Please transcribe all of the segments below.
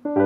하나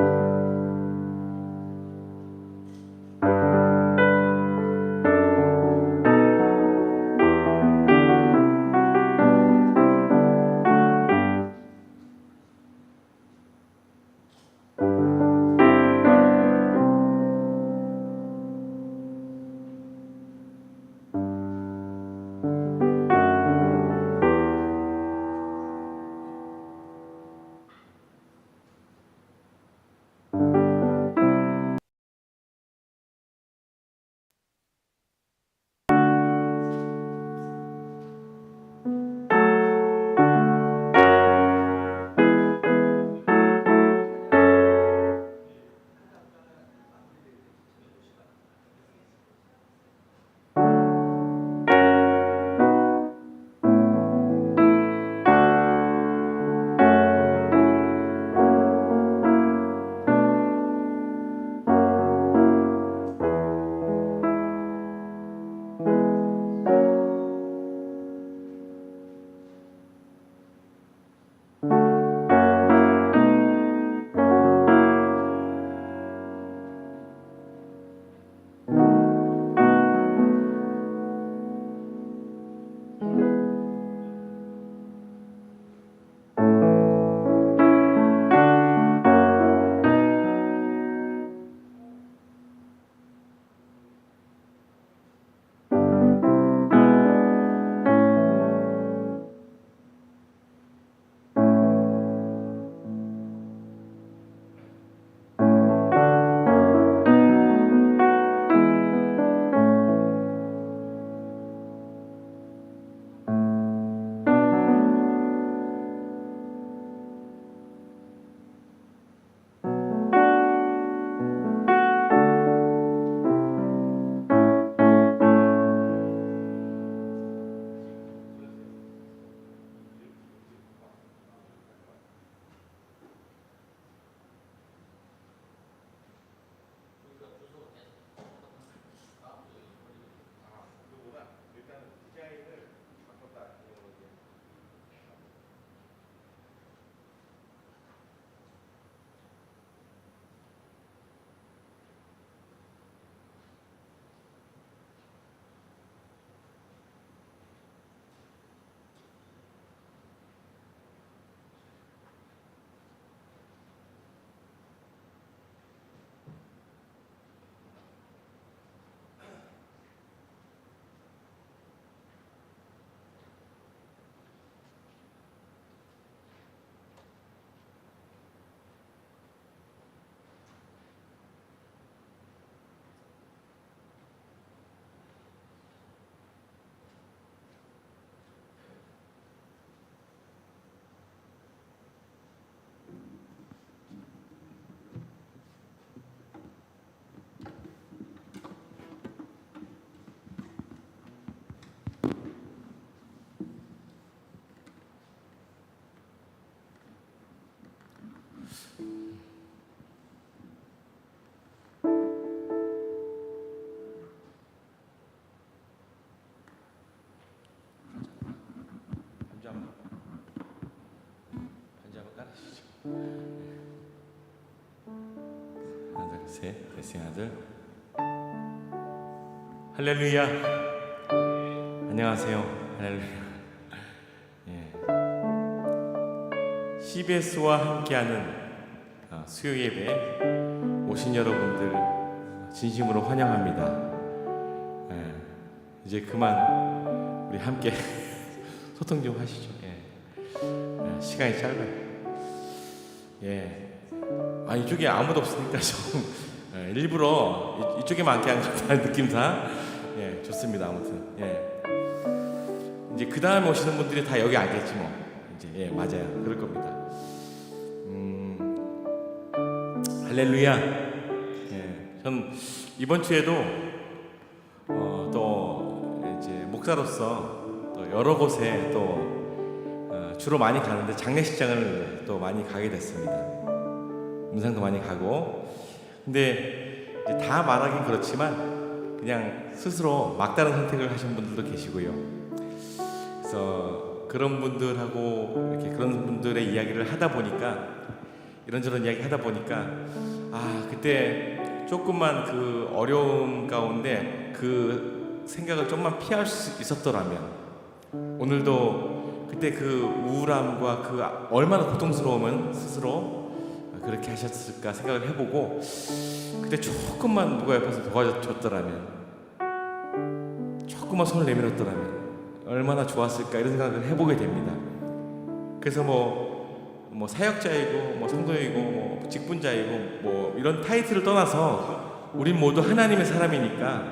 둘 셋, 레싱 아들. 할렐루야. 안녕하세요. 할렐루야. CBS와 함께하는 수요 예배 오신 여러분들 진심으로 환영합니다. 이제 그만 우리 함께 소통 좀 하시죠. 시간이 짧아요. 이쪽에 아무도 없으니까 좀 일부러 이쪽에만 앉게 한 것 같다는 느낌상 좋습니다. 아무튼 이제 그 다음에 오시는 분들이 다 여기 앉겠지 뭐. 이제 맞아요. 그럴 겁니다. 할렐루야. 전 이번 주에도 또 이제 목사로서 또 여러 곳에 또 주로 많이 가는데 장례식장을 또 많이 가게 됐습니다. 음상도 많이 가고. 근데 이제 다 말하긴 그렇지만 그냥 스스로 막다른 선택을 하신 분들도 계시고요. 그래서 그런 분들하고 이렇게 그런 분들의 이야기를 하다 보니까 이런저런 이야기 하다 보니까 그때 조금만 그 어려움 가운데 그 생각을 좀만 피할 수 있었더라면 오늘도 그때 그 우울함과 그 얼마나 고통스러우면 스스로 그렇게 하셨을까 생각을 해보고 그때 조금만 누가 옆에서 도와줬더라면 조금만 손을 내밀었더라면 얼마나 좋았을까 이런 생각을 해보게 됩니다. 그래서 뭐 사역자이고 뭐 성도이고 뭐 직분자이고 뭐 이런 타이틀을 떠나서 우린 모두 하나님의 사람이니까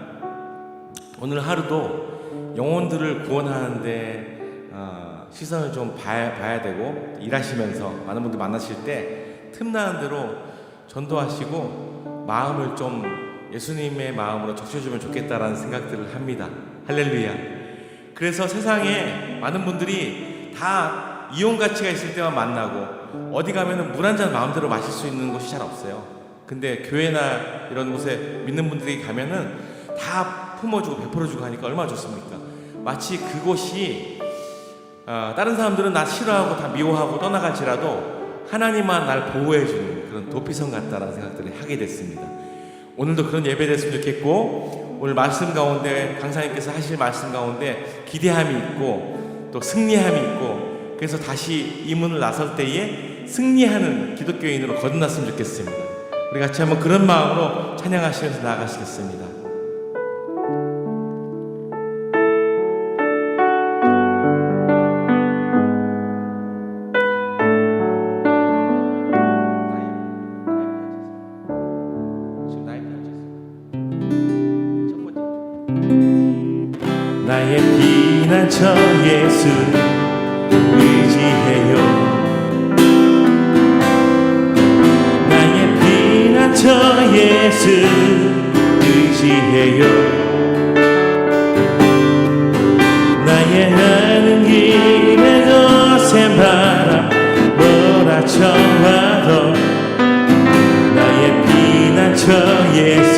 오늘 하루도 영혼들을 구원하는데 시선을 좀 봐야 되고 일하시면서 많은 분들 만나실 때 틈나는 대로 전도하시고 마음을 좀 예수님의 마음으로 적셔주면 좋겠다라는 생각들을 합니다. 할렐루야. 그래서 세상에 많은 분들이 다 이용 가치가 있을 때만 만나고 어디 가면은 물 한 잔 마음대로 마실 수 있는 곳이 잘 없어요. 근데 교회나 이런 곳에 믿는 분들이 가면은 다 품어주고 베풀어주고 하니까 얼마나 좋습니까? 마치 그곳이 다른 사람들은 나 싫어하고 다 미워하고 떠나갈지라도 하나님만 날 보호해주는 그런 도피성 같다라는 생각들을 하게 됐습니다. 오늘도 그런 예배 됐으면 좋겠고 오늘 말씀 가운데 강사님께서 하실 말씀 가운데 기대함이 있고 또 승리함이 있고 그래서 다시 이 문을 나설 때에 승리하는 기독교인으로 거듭났으면 좋겠습니다. 우리 같이 한번 그런 마음으로 찬양하시면서 나아가시겠습니다. 나의 피난처 예수 의지해요. 나의 피난처 예수 의지해요. 나의 가는 길에 거센 바람 몰아쳐와도 나의 피난처 예수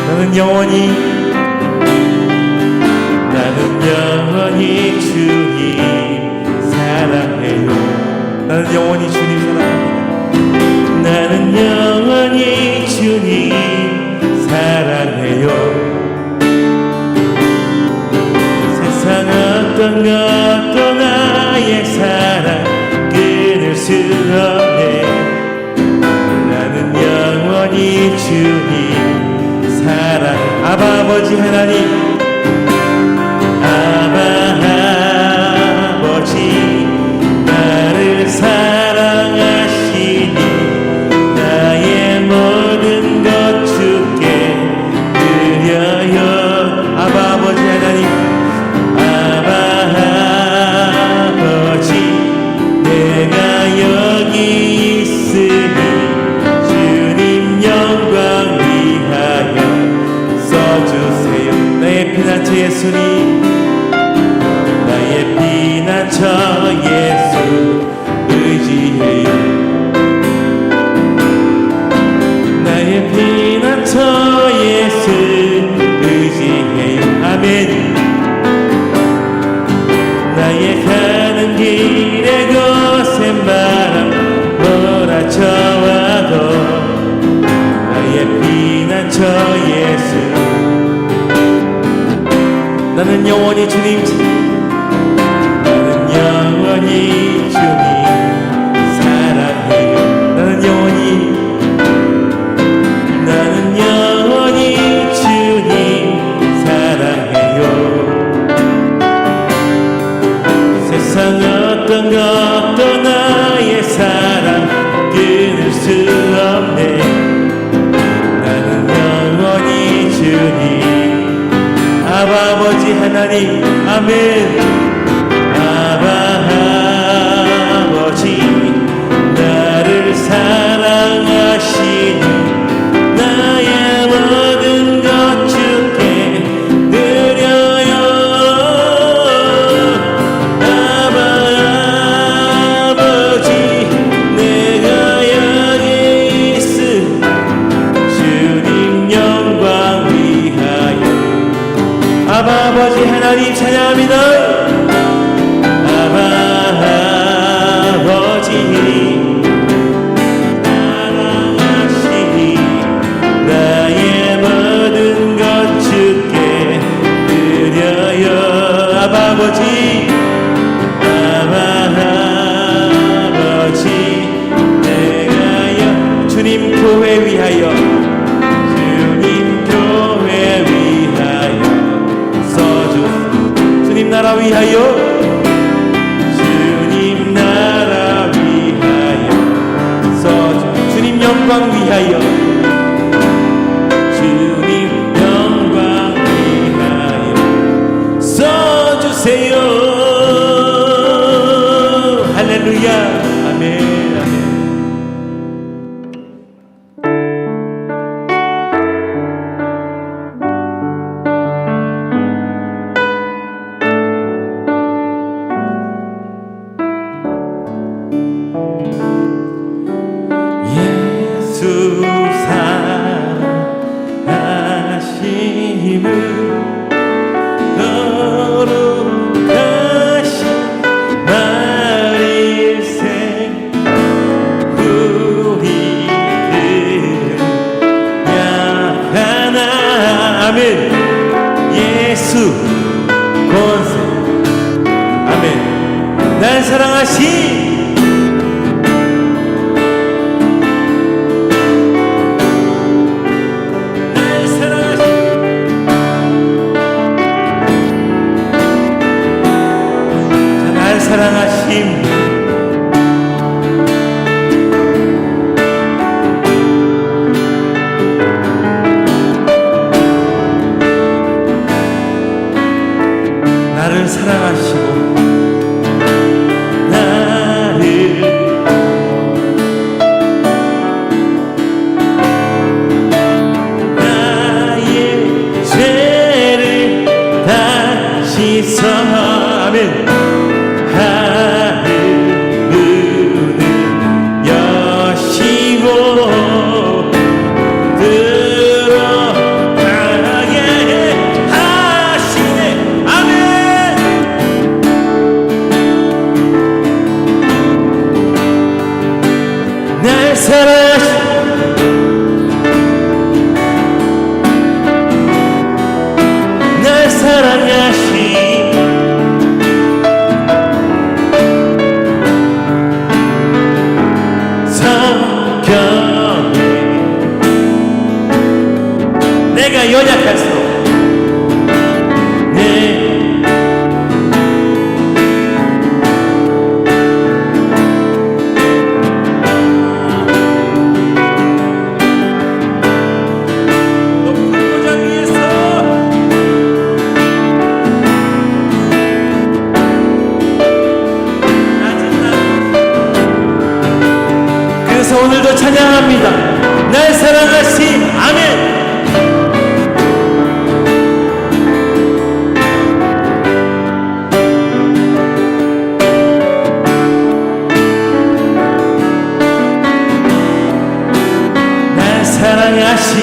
나는 영원히 주님 사랑해요. 나는 영원히 주님 사랑합니다. 나는 영원히 주님 사랑해요. 세상 어떤 것도 나의 사랑 끊을 수 없네. 나는 영원히 주님 사랑 아바 아버지 하나님 아버지 나를 사랑하시니 나의 모든 것 주께 드려요. 아버지 하나님 아버지 내가 여기 있으니 주님 영광 위하여 써주세요. 나의 피난처 예수님 피난처 예수 의지해요. 나의 피난처 예수 의지해요. 아멘. 나의 가는 길에 거센 바람 몰아쳐와도 나의 피난처 예수 나는 영원히 주님 영원히 주님 사랑해요. 나는 영원히 주님 사랑해요. 세상 어떤 것도 나의 사랑 끊을 수 없네. 나는 영원히 주님 아버지 하나님 아멘. 아버지 나를 사랑하시니 나의 모든 것 주께 드려요. 아버지 내가 여기 있음 주님 영광 위하여 아버지 하나님 찬양합니다. 영광 위하여 주님 영광 위하여 써주세요. 할렐루야. 아멘. 아멘. 예수 사랑하심을 거룩하신 말일생 우리들은 약하나. 아멘. 예수 권세. 아멘. 날 사랑하신 사랑하심. 나를 사랑하시고 나를 나의 죄를 다 씻어. 아멘. 하늘 문을 여시고 들어가게 하시네. 아멘. 날 사랑하시 날 사랑하시 내가 연약할수록 높은 고장 위에서 낮은 날. 그래서 오늘도 찬양합니다. 날 사랑하시. 아멘. 사랑하신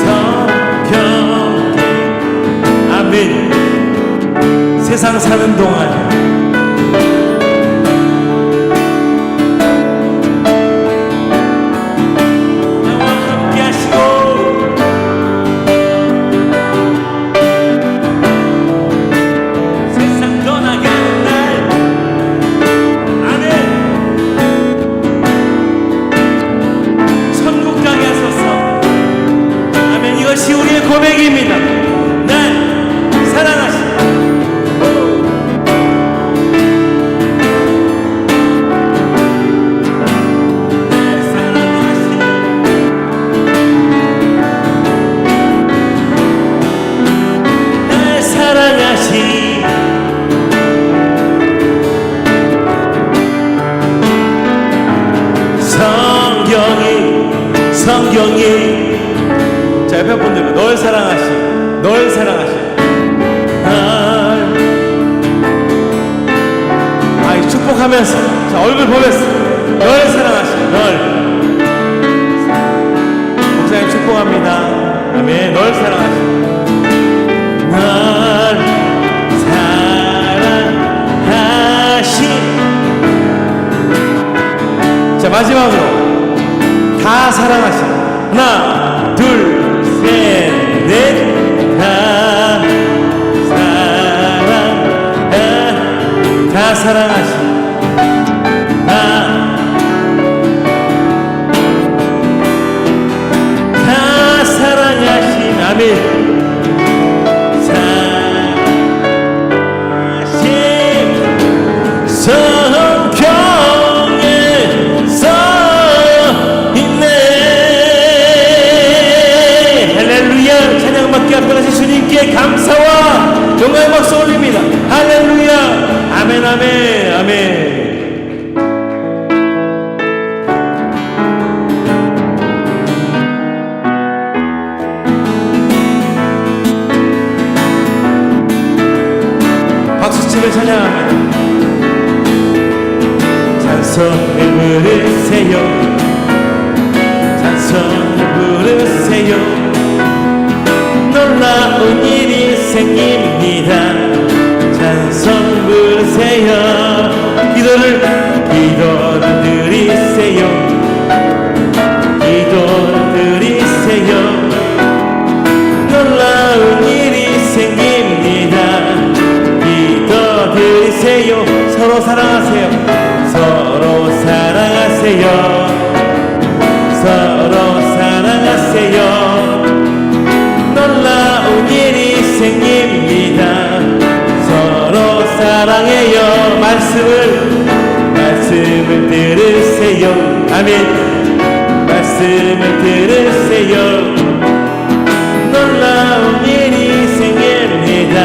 성경에. 아멘. 세상 사는 동안 나와 함께 하시고 세상 떠나가는 날. 이것이 우리의 고백입니다. 날 사랑하시. 날 사랑하시. 날 사랑하시. 성경이 자, 옆에 분들은 널 사랑하시. 널 사랑하시. 날 축복하면서 자, 얼굴 보면서 널 사랑하시. 널 목사님 축복합니다. 아멘. 널 사랑하시. 널 사랑하시. 자, 마지막으로 다 사랑하시. 하나 둘 셋 넷. 다 사랑하시. 다 사랑하신. 아멘. 사랑하신. 주님을 찬양합니다. 찬송을 부르세요. 찬송을 부르세요. 놀라운 일이 생깁니다. 찬송 부르세요. 기도를 드리세요. 기도를 드리세요. 놀라운 일이 생깁니다. 기도 드리세요. 서로 사랑하세요. 서로 사랑하세요. 서로 사랑하세요. 놀라운 일이 생깁니다. 서로 사랑해요. 말씀을 들으세요. 아멘. 말씀을 들으세요. 놀라운 일이 생깁니다.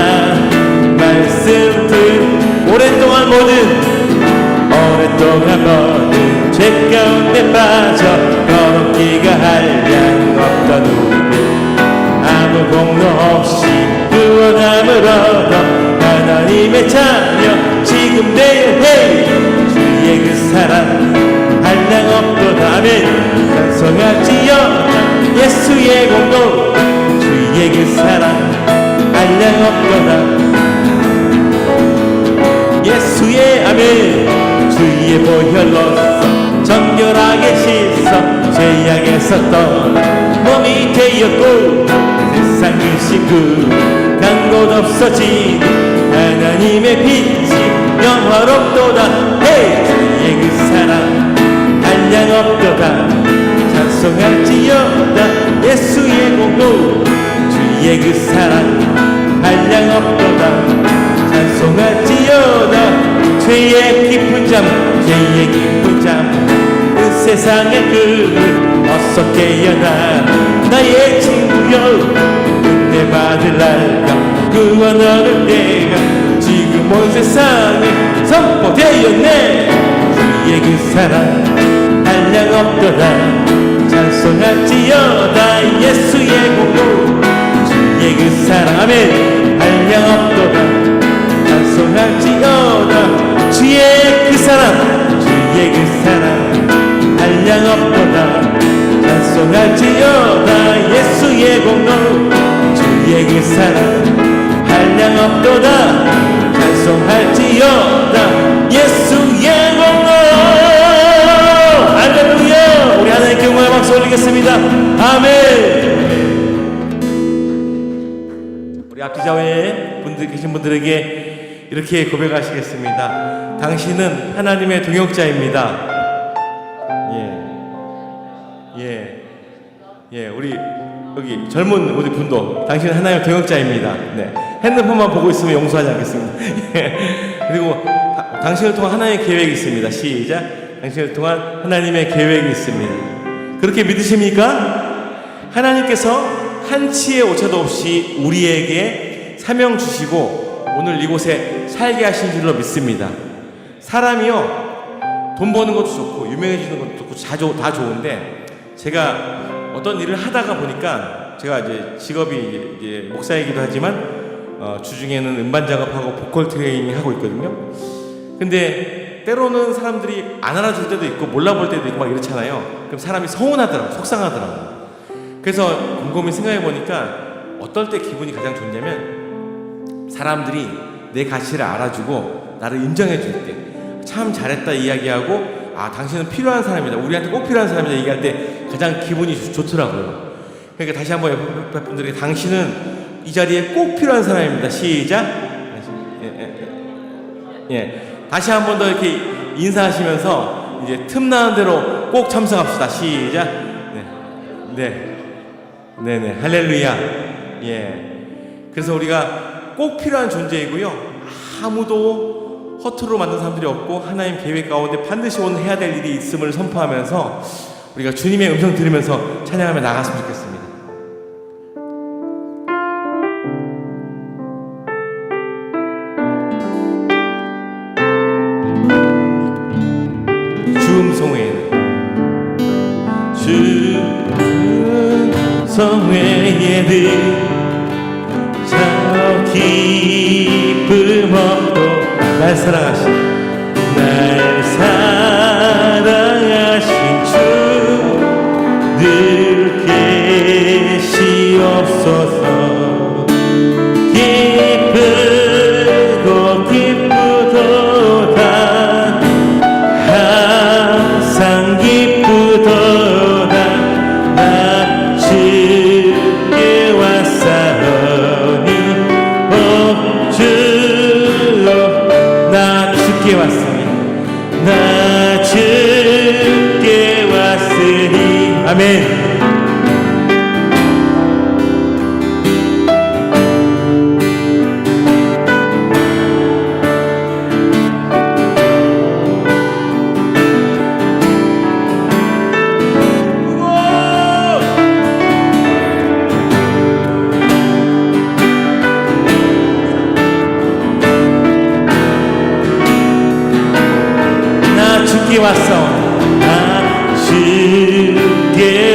오랫동안 모든 죄 가운데 빠져 거룩기가 한량 없던 우리들 아무 공로 없이 구원함을 얻어 하나님의 자녀 지금 내일 주의 그 사랑 한량 없도다. 아멘. 찬송할지어다 예수의 공로 주의 그 사랑 한량 없도다. 예수의 아멘. 주의 보혈로서 정결하게 씻어 죄악에서 떠나 몸이 되었고 세상 그 식구 간 곳 없어진 하나님의 빛이 영화롭도다. 주의 그 사랑 한량 없도다. 찬송할지어다 예수의 공로 주의 그 사랑 한량 없도다. 찬송할지어다 죄의 깊은 잠 그 세상의 그 어서 깨어나 나의 친구여 은혜 받을 날과 구원하는 때가 지금 온 세상에 선포되었네. 주의 그 사랑 한량 없도다. 찬송할지어다 예수의 공로 주의 그 사랑 아멘 한량 없도다. 찬송할지어다 주의 그 사랑 주의 그 사랑 한량 없도다. 찬송할지어다 예수의 공로 주의 그 사랑 한량 없도다. 찬송할지어다 예수의 공로. 할렐루야. 우리 하나님께 영광의 박수 올리겠습니다. 아멘. 우리 앞뒤좌우에 계신 분들에게 이렇게 고백하시겠습니다. 당신은 하나님의 동역자입니다. 우리 여기 젊은 우리 분도 당신은 하나님의 동역자입니다. 네. 핸드폰만 보고 있으면 용서하지 않겠습니다. 그리고 당신을 통한 하나님의 계획이 있습니다. 시작. 당신을 통한 하나님의 계획이 있습니다. 그렇게 믿으십니까? 하나님께서 한치의 오차도 없이 우리에게 사명 주시고 오늘 이곳에 살게 하신 줄로 믿습니다. 사람이요 돈 버는 것도 좋고 유명해지는 것도 좋고 다 좋은데 제가 어떤 일을 하다가 보니까 제가 이제 직업이 이제 목사이기도 하지만 주중에는 음반 작업하고 보컬 트레이닝 하고 있거든요. 근데 때로는 사람들이 안 알아줄 때도 있고 몰라볼 때도 있고 막 이렇잖아요. 그럼 사람이 서운하더라고, 속상하더라고. 그래서 곰곰이 생각해 보니까 어떨 때 기분이 가장 좋냐면 사람들이 내 가치를 알아주고 나를 인정해 줄 때 참 잘했다 이야기하고 당신은 필요한 사람이다, 우리한테 꼭 필요한 사람이다 얘기할 때 가장 기분이 좋더라고요. 그러니까 다시 한번 옆에 분들에게 당신은 이 자리에 꼭 필요한 사람입니다. 시작. 다시 한 번 더 이렇게 인사하시면서 이제 틈나는 대로 꼭 참석합시다. 시작. 네네. 할렐루야. 그래서 우리가 꼭 필요한 존재이고요. 아무도 허투루 만든 사람들이 없고 하나님 계획 가운데 반드시 오늘 해야 될 일이 있음을 선포하면서 우리가 주님의 음성 들으면서 찬양하며 나갔으면 좋겠습니다. 성회에는 저 기쁨 없고 날 사랑하신 주 늘 계시옵소서. 기쁘고 기쁘도다 항상 기쁘도다 나 주께 왔사오니 나 주께 왔으니 나 주께 왔으니 아멘. 나 주께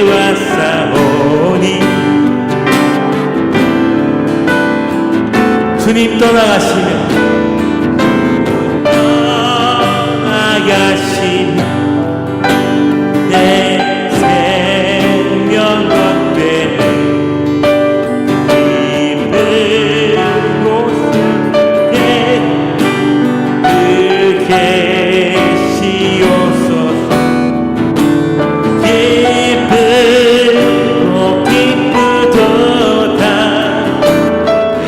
왔사오니 주님 떠나가시면 내 생명 겉에 깊은 곳에 늘 계시옵소서. 기쁘고 기쁘도다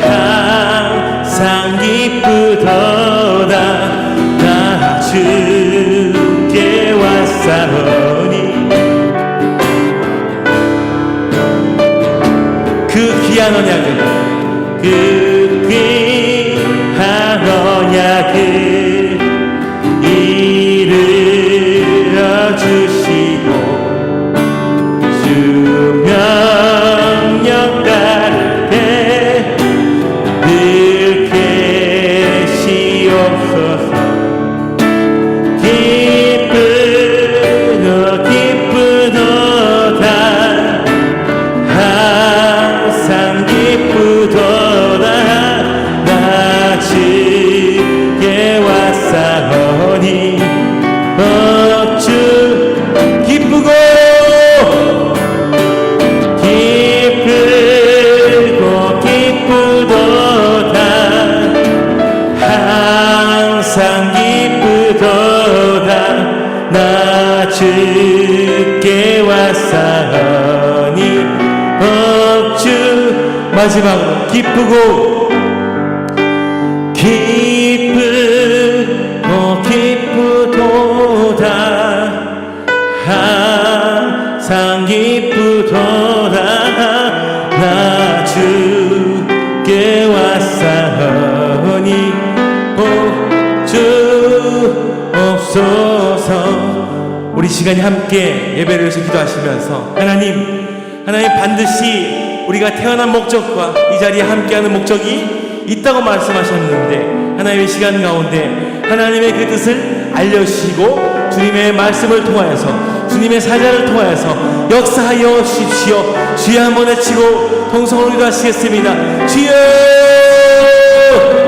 항상 기쁘도다 나 주께 왔사오니 그 귀한 언약을 이르러 주시고 주 명령 따르되 늘 계시옵소서. 기쁘고 기쁘도다 항상 기쁘도다 나 주께 왔사오니 주 기쁘고 기쁘도다 항상 기쁘도다 나 주께 왔사오니 주 마지막으로 기쁘고 기쁘도다 항상 기쁘도다 나 주께 왔사오니 주 없소서. 우리 시간이 함께 예배를 위해서 기도하시면서 하나님 반드시 우리가 태어난 목적과 이 자리에 함께하는 목적이 있다고 말씀하셨는데 하나님의 시간 가운데 하나님의 그 뜻을 알려주시고 주님의 말씀을 통하여서 주님의 사자를 통하여서 역사하여 주십시오. 주여 한번 외치고 통성으로 기도하시겠습니다. 주여!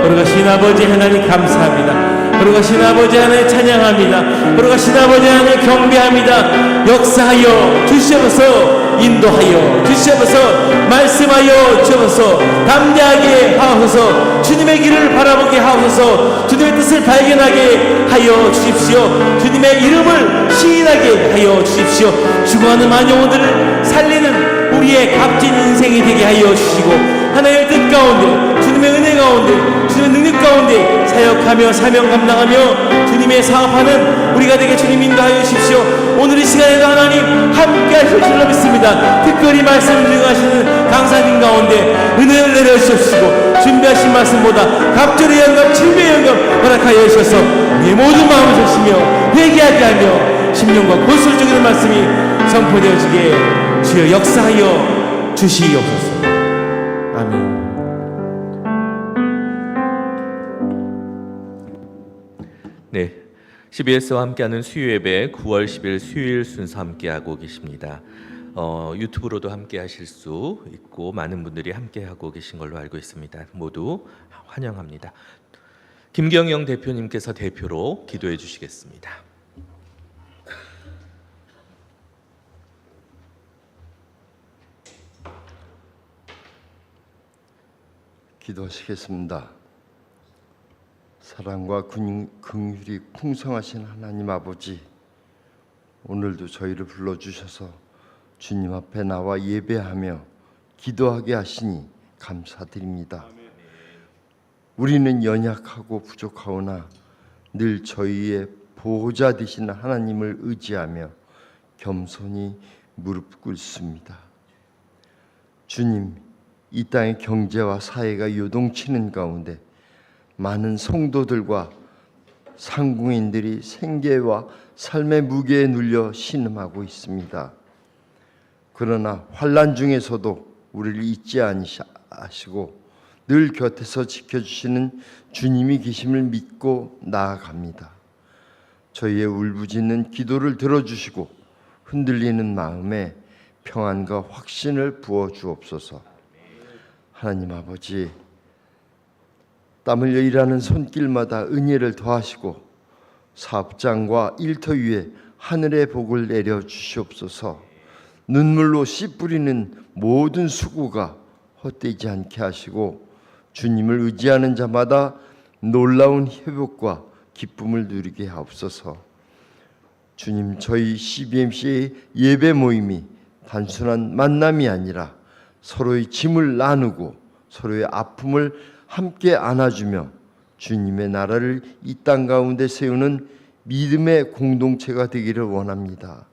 거룩하신 아버지 하나님 감사합니다. 거룩하신 아버지 하나님 찬양합니다. 거룩하신 아버지 하나님 경배합니다. 역사하여 주시옵소서. 인도하여 주시옵소서. 말씀하여 주옵소서. 담대하게 하옵소서. 주님의 길을 바라보게 하옵소서. 주님의 뜻을 발견하게 하여 주십시오. 주님의 이름을 시인하게 하여 주십시오. 죽어가는 많은 영혼들을 살리는 우리의 값진 인생이 되게 하여 주시고 하나님의 뜻 가운데 주님의 은혜 가운데 주님의 능력 가운데 사역하며 사명 감당하며 주님의 사업하는 우리가 되게 주님 인도하여 주십시오. 오늘 이 시간에도 하나님 함께 하실 줄로 믿습니다. 특별히 말씀을 증거하시는 강사님 가운데 은혜를 내려주시옵시고 준비하신 말씀보다 갑절의 영감 칠배의 영감 허락하여 주셔서 우리의 모든 마음을 적시며 회개하게 하며 심령과 골수를 죽이는 말씀이 선포되어지게 주여 역사하여 주시옵소서. 아멘. 네, CBS와 함께하는 수요 예배 9월 10일 수요일 순서 함께하고 계십니다. 유튜브로도 함께하실 수 있고 많은 분들이 함께하고 계신 걸로 알고 있습니다. 모두 환영합니다. 김경영 대표님께서 대표로 기도해 주시겠습니다. 기도하시겠습니다. 사랑과 긍휼이 풍성하신 하나님 아버지, 오늘도 저희를 불러주셔서 주님 앞에 나와 예배하며 기도하게 하시니 감사드립니다. 우리는 연약하고 부족하오나 늘 저희의 보호자 되신 하나님을 의지하며 겸손히 무릎 꿇습니다. 주님, 이 땅의 경제와 사회가 요동치는 가운데 많은 성도들과 상공인들이 생계와 삶의 무게에 눌려 신음하고 있습니다. 그러나 환난 중에서도 우리를 잊지 아니하시고 늘 곁에서 지켜주시는 주님이 계심을 믿고 나아갑니다. 저희의 울부짖는 기도를 들어주시고 흔들리는 마음에 평안과 확신을 부어주옵소서. 하나님 아버지, 땀 흘려 일하는 손길마다 은혜를 더하시고 사업장과 일터 위에 하늘의 복을 내려 주시옵소서. 눈물로 씨 뿌리는 모든 수고가 헛되지 않게 하시고 주님을 의지하는 자마다 놀라운 회복과 기쁨을 누리게 하옵소서. 주님, 저희 CBMC의 예배 모임이 단순한 만남이 아니라 서로의 짐을 나누고 서로의 아픔을 함께 안아주며 주님의 나라를 이 땅 가운데 세우는 믿음의 공동체가 되기를 원합니다.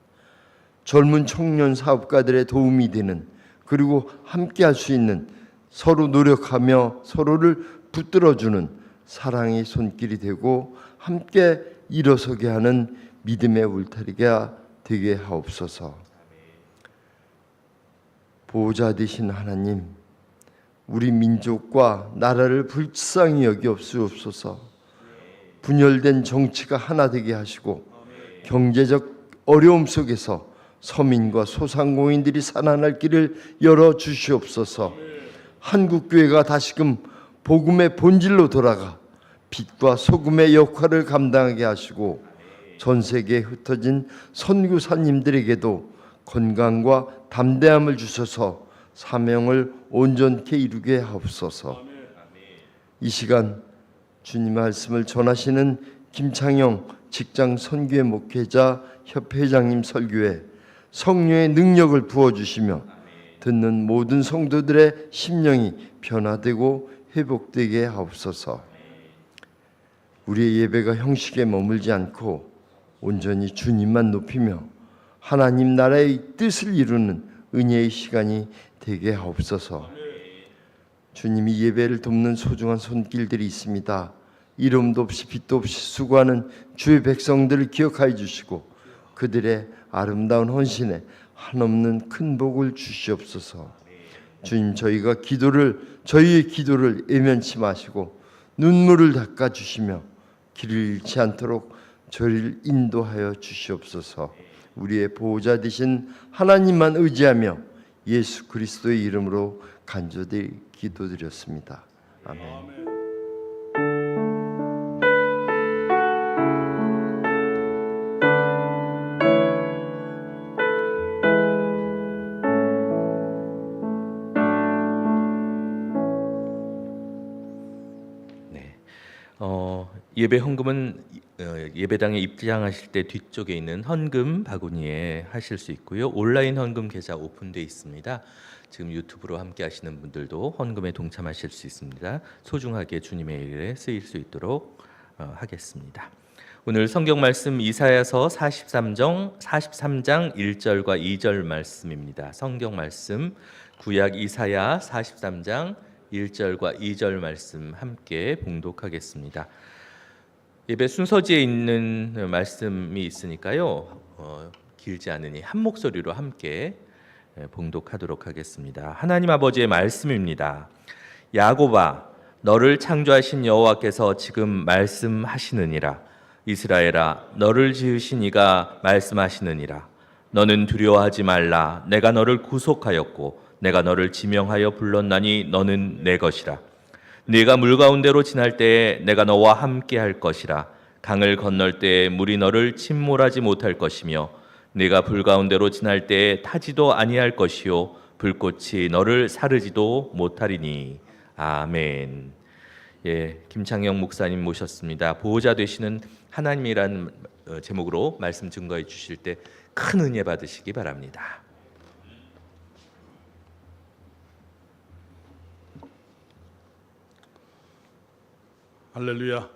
젊은 청년 사업가들의 도움이 되는, 그리고 함께 할 수 있는, 서로 노력하며 서로를 붙들어주는 사랑의 손길이 되고 함께 일어서게 하는 믿음의 울타리가 되게 하옵소서. 보호자 되신 하나님, 우리 민족과 나라를 불쌍히 여기옵소서. 분열된 정치가 하나 되게 하시고 경제적 어려움 속에서 서민과 소상공인들이 살아날 길을 열어 주시옵소서. 한국교회가 다시금 복음의 본질로 돌아가 빛과 소금의 역할을 감당하게 하시고 전 세계에 흩어진 선교사님들에게도 건강과 담대함을 주셔서 사명을 온전케 이루게 하옵소서. 이 시간 주님 말씀을 전하시는 김창영 직장 선교회 목회자 협회 회장님 설교에 성령의 능력을 부어주시며 듣는 모든 성도들의 심령이 변화되고 회복되게 하옵소서. 우리의 예배가 형식에 머물지 않고 온전히 주님만 높이며 하나님 나라의 뜻을 이루는 은혜의 시간이 되게 하옵소서. 주님이 예배를 돕는 소중한 손길들이 있습니다. 이름도 없이 빛도 없이 수고하는 주의 백성들을 기억하여 주시고 그들의 아름다운 헌신에 한없는 큰 복을 주시옵소서. 주님, 저희의 기도를 예면치 마시고 눈물을 닦아 주시며 길을 잃지 않도록 저희를 인도하여 주시옵소서. 우리의 보호자 되신 하나님만 의지하며 예수 그리스도의 이름으로 간절히 기도드렸습니다. 아멘. 예배 헌금은 예배당에 입장하실 때 뒤쪽에 있는 헌금 바구니에 하실 수 있고요. 온라인 헌금 계좌 오픈되어 있습니다. 지금 유튜브로 함께 하시는 분들도 헌금에 동참하실 수 있습니다. 소중하게 주님의 일에 쓰일 수 있도록 하겠습니다. 오늘 성경 말씀 이사야서 43장 1절과 2절 말씀입니다. 성경 말씀 구약 이사야 43장 1절과 2절 말씀 함께 봉독하겠습니다. 예배 순서지에 있는 말씀이 있으니까요. 길지 않으니 한 목소리로 함께 봉독하도록 하겠습니다. 하나님 아버지의 말씀입니다. 야곱아, 너를 창조하신 여호와께서 지금 말씀하시느니라. 이스라엘아, 너를 지으신 이가 말씀하시느니라. 너는 두려워하지 말라. 내가 너를 구속하였고 내가 너를 지명하여 불렀나니 너는 내 것이라. 네가 물 가운데로 지날 때에 내가 너와 함께 할 것이라. 강을 건널 때에 물이 너를 침몰하지 못할 것이며 네가 불 가운데로 지날 때에 타지도 아니할 것이요 불꽃이 너를 사르지도 못하리니. 아멘. 예, 김창영 목사님 모셨습니다. 보호자 되시는 하나님이라는 제목으로 말씀 증거해 주실 때 큰 은혜 받으시기 바랍니다. 할렐루야.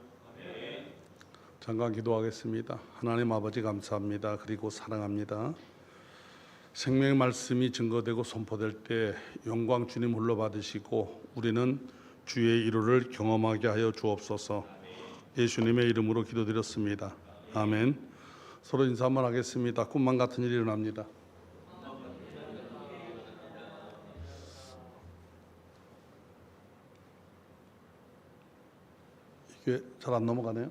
잠깐 기도하겠습니다. 하나님 아버지 감사합니다. 그리고 사랑합니다. 생명의 말씀이 증거되고 선포될 때 영광 주님 홀로 받으시고 우리는 주의 이루를 경험하게 하여 주옵소서. 예수님의 이름으로 기도드렸습니다. 아멘. 서로 인사 한번 하겠습니다. 꿈만 같은 일이 일어납니다. 이게 잘 안 넘어가네요.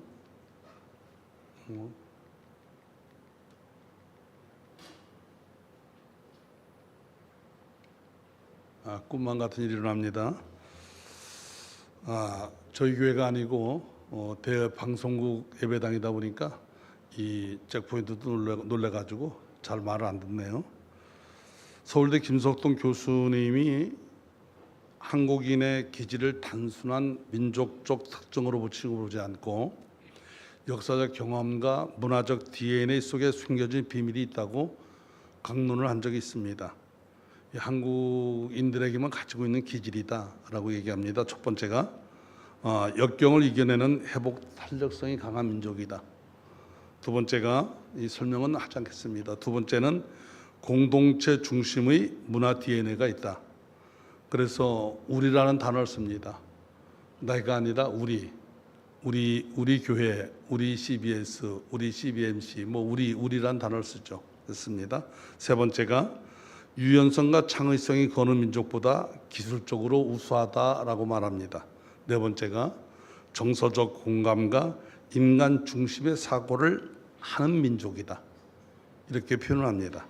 꿈만 같은 일이 일어납니다. 저희 교회가 아니고 대방송국 예배당이다 보니까 이 잭포인트도 놀래가지고 잘 말을 안 듣네요. 서울대 김석동 교수님이 한국인의 기질을 단순한 민족적 특징으로 붙이고 보지 않고 역사적 경험과 문화적 DNA 속에 숨겨진 비밀이 있다고 강론을 한 적이 있습니다. 한국인들에게만 가지고 있는 기질이다라고 얘기합니다. 첫 번째가 역경을 이겨내는 회복 탄력성이 강한 민족이다. 두 번째가 이 설명은 하지 않겠습니다. 두 번째는 공동체 중심의 문화 DNA가 있다. 그래서 우리라는 단어를 씁니다. 내가 아니라 우리 교회, 우리 CBS, 우리 CBMC, 우리라는 단어를 쓰죠. 그렇습니다. 세 번째가 유연성과 창의성이 거는 민족보다 기술적으로 우수하다라고 말합니다. 네 번째가 정서적 공감과 인간 중심의 사고를 하는 민족이다. 이렇게 표현을 합니다.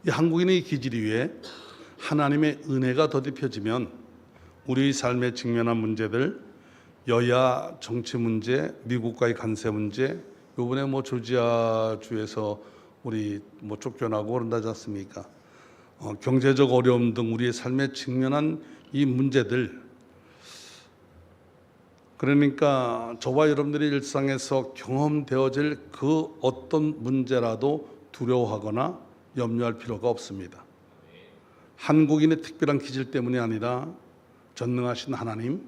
이 한국인의 기질 위에 하나님의 은혜가 더딥혀지면 우리 삶에 직면한 문제들, 여야 정치 문제, 미국과의 관세 문제, 이번에 조지아주에서 우리 쫓겨나고 그런다지 않습니까? 경제적 어려움 등 우리의 삶에 직면한 이 문제들, 그러니까 저와 여러분들의 일상에서 경험되어질 그 어떤 문제라도 두려워하거나 염려할 필요가 없습니다. 한국인의 특별한 기질 때문이 아니라 전능하신 하나님,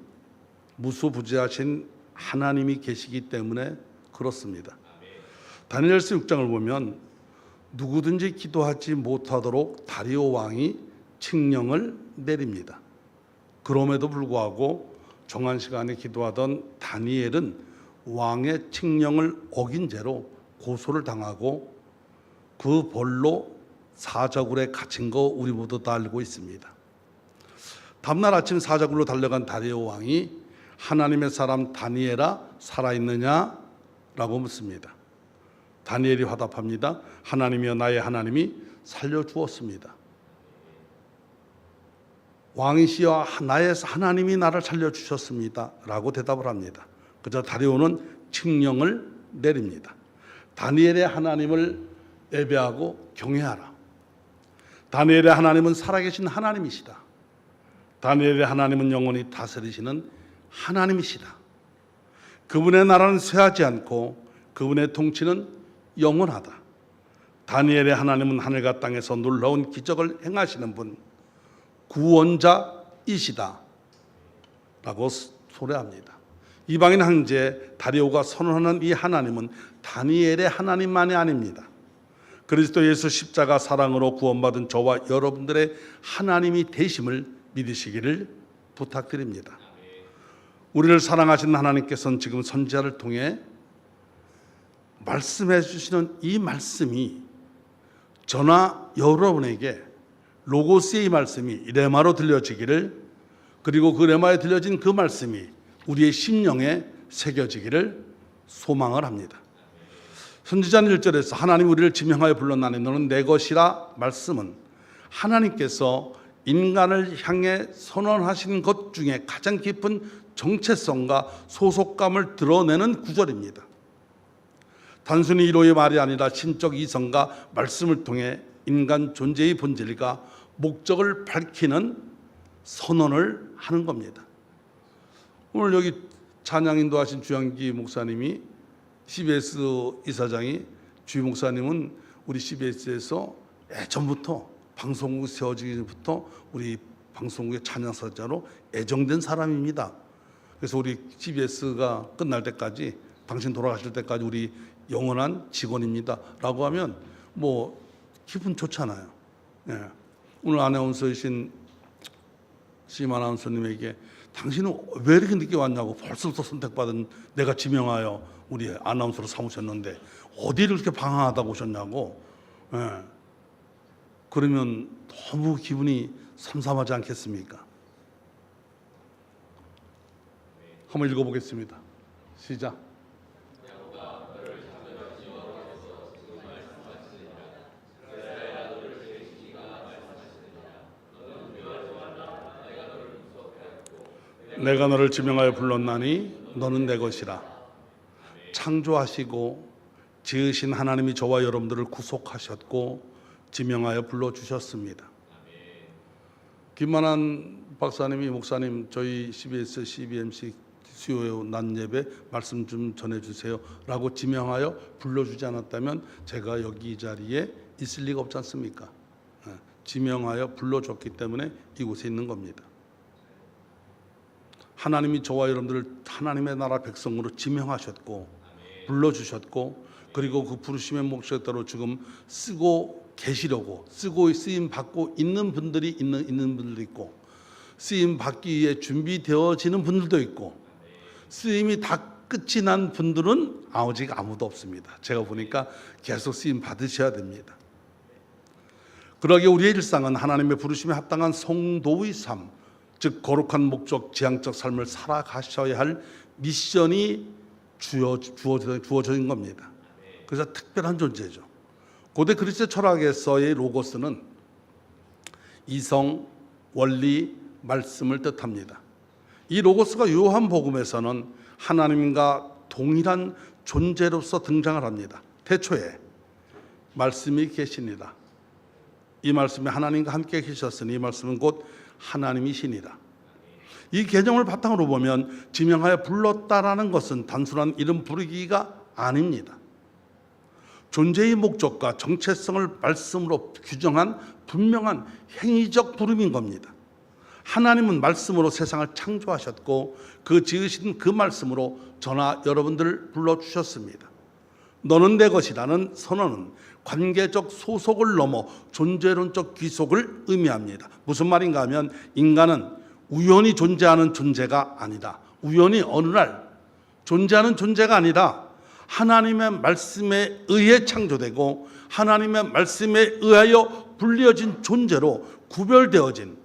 무소부재하신 하나님이 계시기 때문에 그렇습니다. 다니엘서 6장을 보면 누구든지 기도하지 못하도록 다리오 왕이 칙령을 내립니다. 그럼에도 불구하고 정한 시간에 기도하던 다니엘은 왕의 칙령을 어긴 죄로 고소를 당하고 그 벌로 사자굴에 갇힌 거 우리 모두 다 알고 있습니다. 다음날 아침 사자굴로 달려간 다리오 왕이 하나님의 사람 다니엘아 살아있느냐? 라고 묻습니다. 다니엘이 화답합니다. 하나님이여 나의 하나님이 살려주었습니다. 왕이시여 나의 하나님이 나를 살려주셨습니다. 라고 대답을 합니다. 그저 다리오는 칙령을 내립니다. 다니엘의 하나님을 예배하고 경외하라. 다니엘의 하나님은 살아계신 하나님이시다. 다니엘의 하나님은 영원히 다스리시는 하나님이시다. 그분의 나라는 쇠하지 않고 그분의 통치는 영원하다. 다니엘의 하나님은 하늘과 땅에서 놀라운 기적을 행하시는 분, 구원자이시다 라고 소리합니다. 이방인 황제 다리오가 선언하는 이 하나님은 다니엘의 하나님만이 아닙니다. 그리스도 예수 십자가 사랑으로 구원받은 저와 여러분들의 하나님이 되심을 믿으시기를 부탁드립니다. 우리를 사랑하시는 하나님께서는 지금 선지자를 통해 말씀해 주시는 이 말씀이 저나 여러분에게 로고스의 이 말씀이 레마로 들려지기를, 그리고 그 레마에 들려진 그 말씀이 우리의 심령에 새겨지기를 소망을 합니다. 선지자는 1절에서 하나님 우리를 지명하여 불렀나니 너는 내 것이라 말씀은 하나님께서 인간을 향해 선언하신 것 중에 가장 깊은 정체성과 소속감을 드러내는 구절입니다. 단순히 이로의 말이 아니라 신적 이성과 말씀을 통해 인간 존재의 본질과 목적을 밝히는 선언을 하는 겁니다. 오늘 여기 찬양 인도하신 주영기 목사님이, CBS 이사장이, 주 목사님은 우리 CBS에서 예전부터 방송국 세워지기 전부터 우리 방송국의 찬양사자로 애정된 사람입니다. 그래서 우리 CBS가 끝날 때까지, 당신 돌아가실 때까지 우리 영원한 직원입니다 라고 하면 뭐 기분 좋잖아요. 예. 오늘 아나운서이신 심 아나운서님에게 당신은 왜 이렇게 늦게 왔냐고, 벌써부터 선택받은 내가 지명하여 우리 아나운서로 삼으셨는데 어디를 이렇게 방황하다가 오셨냐고, 예. 그러면 너무 기분이 삼삼하지 않겠습니까? 한번 읽어보겠습니다. 시작. 내가 너를 지명하여 불렀나니 너는 내 것이라. 창조하시고 지으신 하나님이 저와 여러분들을 구속하셨고 지명하여 불러주셨습니다. 김만한 박사님이, 목사님, 저희 CBS, CBMC 수요 낮 예배 말씀 좀 전해주세요 라고 지명하여 불러주지 않았다면 제가 여기 이 자리에 있을 리가 없지 않습니까? 지명하여 불러줬기 때문에 이곳에 있는 겁니다. 하나님이 저와 여러분들을 하나님의 나라 백성으로 지명하셨고 불러주셨고, 그리고 그 부르심의 목적에 따라 지금 쓰고 계시려고, 쓰임 받고 있는 분들이 있는 분들도 있고, 쓰임 받기 위해 준비되어지는 분들도 있고, 쓰임이 다 끝이 난 분들은 아직 아무도 없습니다. 제가 보니까 계속 쓰임 받으셔야 됩니다. 그러기에 우리의 일상은 하나님의 부르심에 합당한 성도의 삶, 즉 거룩한 목적, 지향적 삶을 살아가셔야 할 미션이 주어진 겁니다. 그래서 특별한 존재죠. 고대 그리스 철학에서의 로고스는 이성, 원리, 말씀을 뜻합니다. 이 로고스가 요한복음에서는 하나님과 동일한 존재로서 등장을 합니다. 태초에 말씀이 계시니라. 이 말씀이 하나님과 함께 계셨으니 이 말씀은 곧 하나님이시니라. 이 개념을 바탕으로 보면 지명하여 불렀다라는 것은 단순한 이름 부르기가 아닙니다. 존재의 목적과 정체성을 말씀으로 규정한 분명한 행위적 부름인 겁니다. 하나님은 말씀으로 세상을 창조하셨고 그 지으신 그 말씀으로 저나 여러분들을 불러주셨습니다. 너는 내 것이라는 선언은 관계적 소속을 넘어 존재론적 귀속을 의미합니다. 무슨 말인가 하면 인간은 우연히 존재하는 존재가 아니다. 우연히 어느 날 존재하는 존재가 아니라 하나님의 말씀에 의해 창조되고 하나님의 말씀에 의하여 불리어진 존재로 구별되어진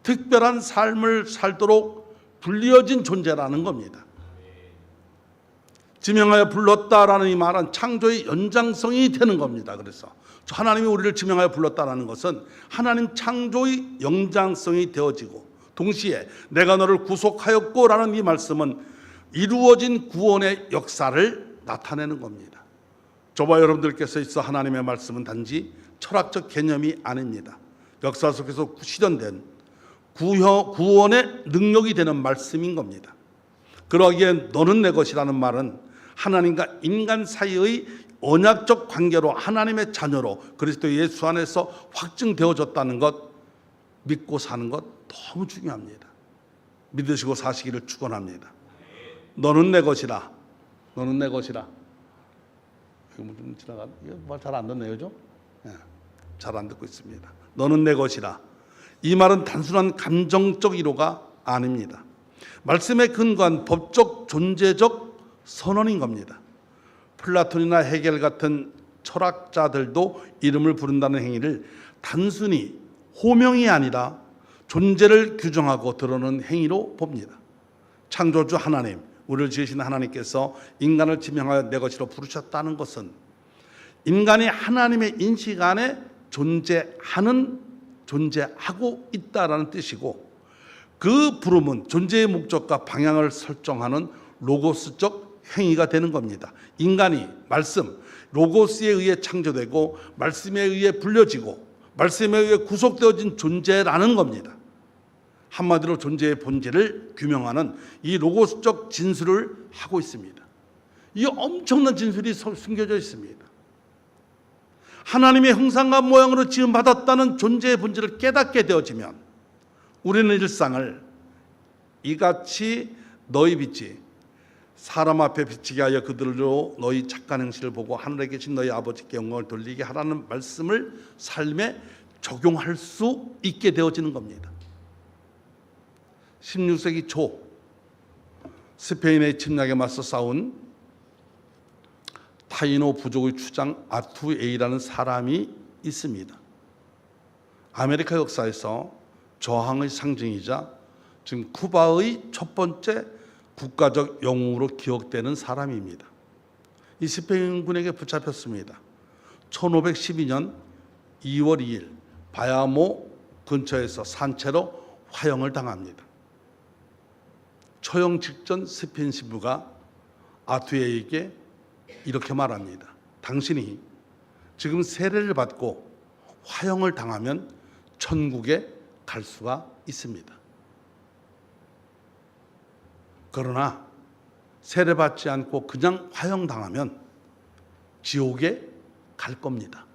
특별한 삶을 살도록 불리어진 존재라는 겁니다. 지명하여 불렀다라는 이 말은 창조의 연장성이 되는 겁니다. 그래서 하나님이 우리를 지명하여 불렀다라는 것은 하나님 창조의 연장성이 되어지고, 동시에 내가 너를 구속하였고라는 이 말씀은 이루어진 구원의 역사를 나타내는 겁니다. 저와 여러분들께서 있어 하나님의 말씀은 단지 철학적 개념이 아닙니다. 역사 속에서 실현된 구원의 능력이 되는 말씀인 겁니다. 그러기에 너는 내 것이라는 말은 하나님과 인간 사이의 언약적 관계로 하나님의 자녀로 그리스도 예수 안에서 확증되어졌다는 것, 믿고 사는 것 너무 중요합니다. 믿으시고 사시기를 축원합니다. 너는 내 것이라. 너는 내 것이라. 이거 좀 지나가. 이거 말 잘 안 듣네요, 그죠? 예, 잘 안 듣고 있습니다. 너는 내 것이라. 이 말은 단순한 감정적 위로가 아닙니다. 말씀에 근거한 법적 존재적 선언인 겁니다. 플라톤이나 헤겔 같은 철학자들도 이름을 부른다는 행위를 단순히 호명이 아니라 존재를 규정하고 드러내는 행위로 봅니다. 창조주 하나님, 우리를 지으신 하나님께서 인간을 지명하여 내 것이로 부르셨다는 것은 인간이 하나님의 인식 안에 존재하고 있다라는 뜻이고, 그 부름은 존재의 목적과 방향을 설정하는 로고스적 행위가 되는 겁니다. 인간이 말씀, 로고스에 의해 창조되고 말씀에 의해 불려지고 말씀에 의해 구속되어진 존재라는 겁니다. 한마디로 존재의 본질을 규명하는 이 로고스적 진술을 하고 있습니다. 이 엄청난 진술이 숨겨져 있습니다. 하나님의 형상과 모양으로 지음받았다는 존재의 본질을 깨닫게 되어지면 우리는 일상을 이같이 너희 빛이 사람 앞에 비치게 하여 그들로 너희 착한 행실을 보고 하늘에 계신 너희 아버지께 영광을 돌리게 하라는 말씀을 삶에 적용할 수 있게 되어지는 겁니다. 16세기 초 스페인의 침략에 맞서 싸운 타이노 부족의 추장 아투에이라는 사람이 있습니다. 아메리카 역사에서 저항의 상징이자 지금 쿠바의 첫 번째 국가적 영웅으로 기억되는 사람입니다. 이 스페인군에게 붙잡혔습니다. 1512년 2월 2일 바야모 근처에서 산채로 화형을 당합니다. 처형 직전 스페인 신부가 아투에에게 이렇게 말합니다. 당신이 지금 세례를 받고 화형을 당하면 천국에 갈 수가 있습니다. 그러나 세례받지 않고 그냥 화형당하면 지옥에 갈 겁니다.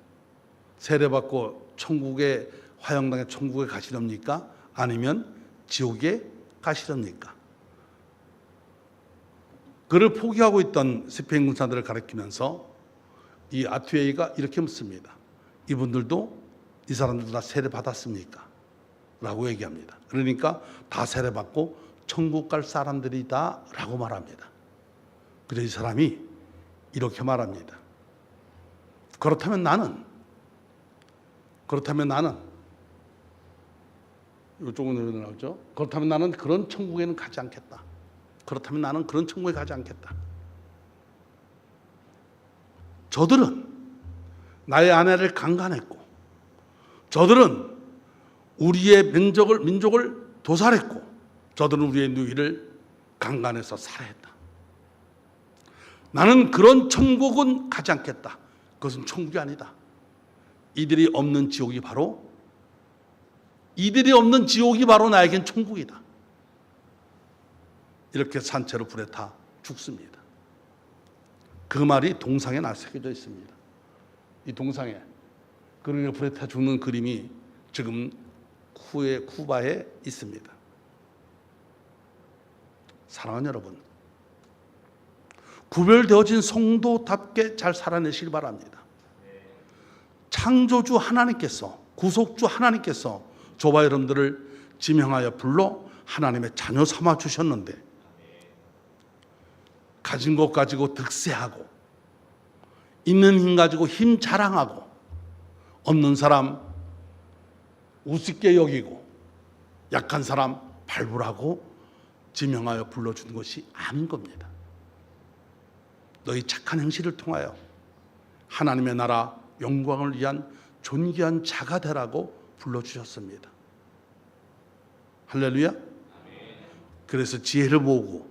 세례받고 천국에 화형당해 천국에 가시렵니까? 아니면 지옥에 가시렵니까? 그를 포기하고 있던 스페인 군사들을 가리키면서 이 아투에이가 이렇게 묻습니다. 이분들도 이 사람들 다 세례 받았습니까? 라고 얘기합니다. 그러니까 다 세례 받고 천국 갈 사람들이다 라고 말합니다. 그래서 이 사람이 이렇게 말합니다. 그렇다면 나는 이쪽은 나오죠. 그렇다면 나는 그런 천국에는 가지 않겠다. 그렇다면 나는 그런 천국에 가지 않겠다. 저들은 나의 아내를 강간했고, 저들은 우리의 민족을 도살했고, 저들은 우리의 누이를 강간해서 살해했다. 나는 그런 천국은 가지 않겠다. 그것은 천국이 아니다. 이들이 없는 지옥이 바로 나에겐 천국이다. 이렇게 산채로 불에 타 죽습니다. 그 말이 동상에 새겨져 있습니다. 이 동상에 그를 불에 타 죽는 그림이 지금 쿠바에 있습니다. 사랑하는 여러분, 구별되어진 성도답게 잘 살아내시길 바랍니다. 창조주 하나님께서, 구속주 하나님께서 저와 여러분들을 지명하여 불러 하나님의 자녀 삼아 주셨는데, 가진 것 가지고 득세하고, 있는 힘 가지고 힘 자랑하고, 없는 사람 우습게 여기고, 약한 사람 발굴하고 지명하여 불러준 것이 아닌 겁니다. 너희 착한 행실을 통하여 하나님의 나라 영광을 위한 존귀한 자가 되라고 불러주셨습니다. 할렐루야. 그래서 지혜를 모으고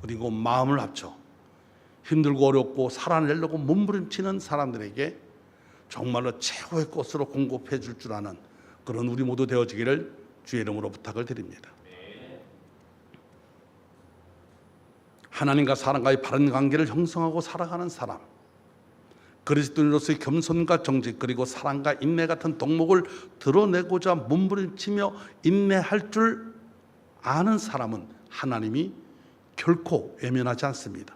그리고 마음을 합쳐 힘들고 어렵고 살아내려고 몸부림치는 사람들에게 정말로 최고의 것으로 공급해 줄 줄 아는 그런 우리 모두 되어지기를 주의 이름으로 부탁을 드립니다. 하나님과 사람과의 바른 관계를 형성하고 살아가는 사람, 그리스도인으로서의 겸손과 정직 그리고 사랑과 인내 같은 덕목을 드러내고자 몸부림치며 인내할 줄 아는 사람은 하나님이 결코 외면하지 않습니다.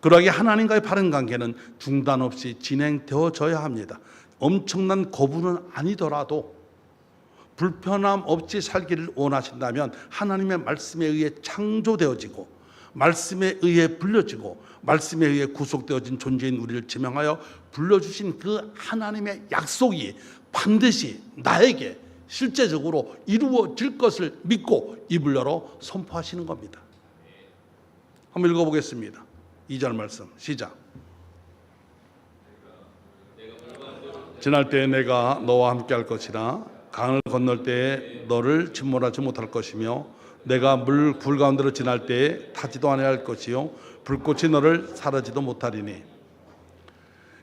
그러하게 하나님과의 바른 관계는 중단 없이 진행되어져야 합니다. 엄청난 거부는 아니더라도 불편함 없이 살기를 원하신다면 하나님의 말씀에 의해 창조되어지고 말씀에 의해 불려지고 말씀에 의해 구속되어진 존재인 우리를 지명하여 불러주신 그 하나님의 약속이 반드시 나에게 실제적으로 이루어질 것을 믿고 입을 열어 선포하시는 겁니다. 한번 읽어보겠습니다. 2절 말씀 시작. 지날 때에 내가 너와 함께 할 것이라 강을 건널 때에 너를 침몰하지 못할 것이며 내가 불 가운데로 지날 때에 타지도 아니할 것이요 불꽃이 너를 사르지도 못하리니.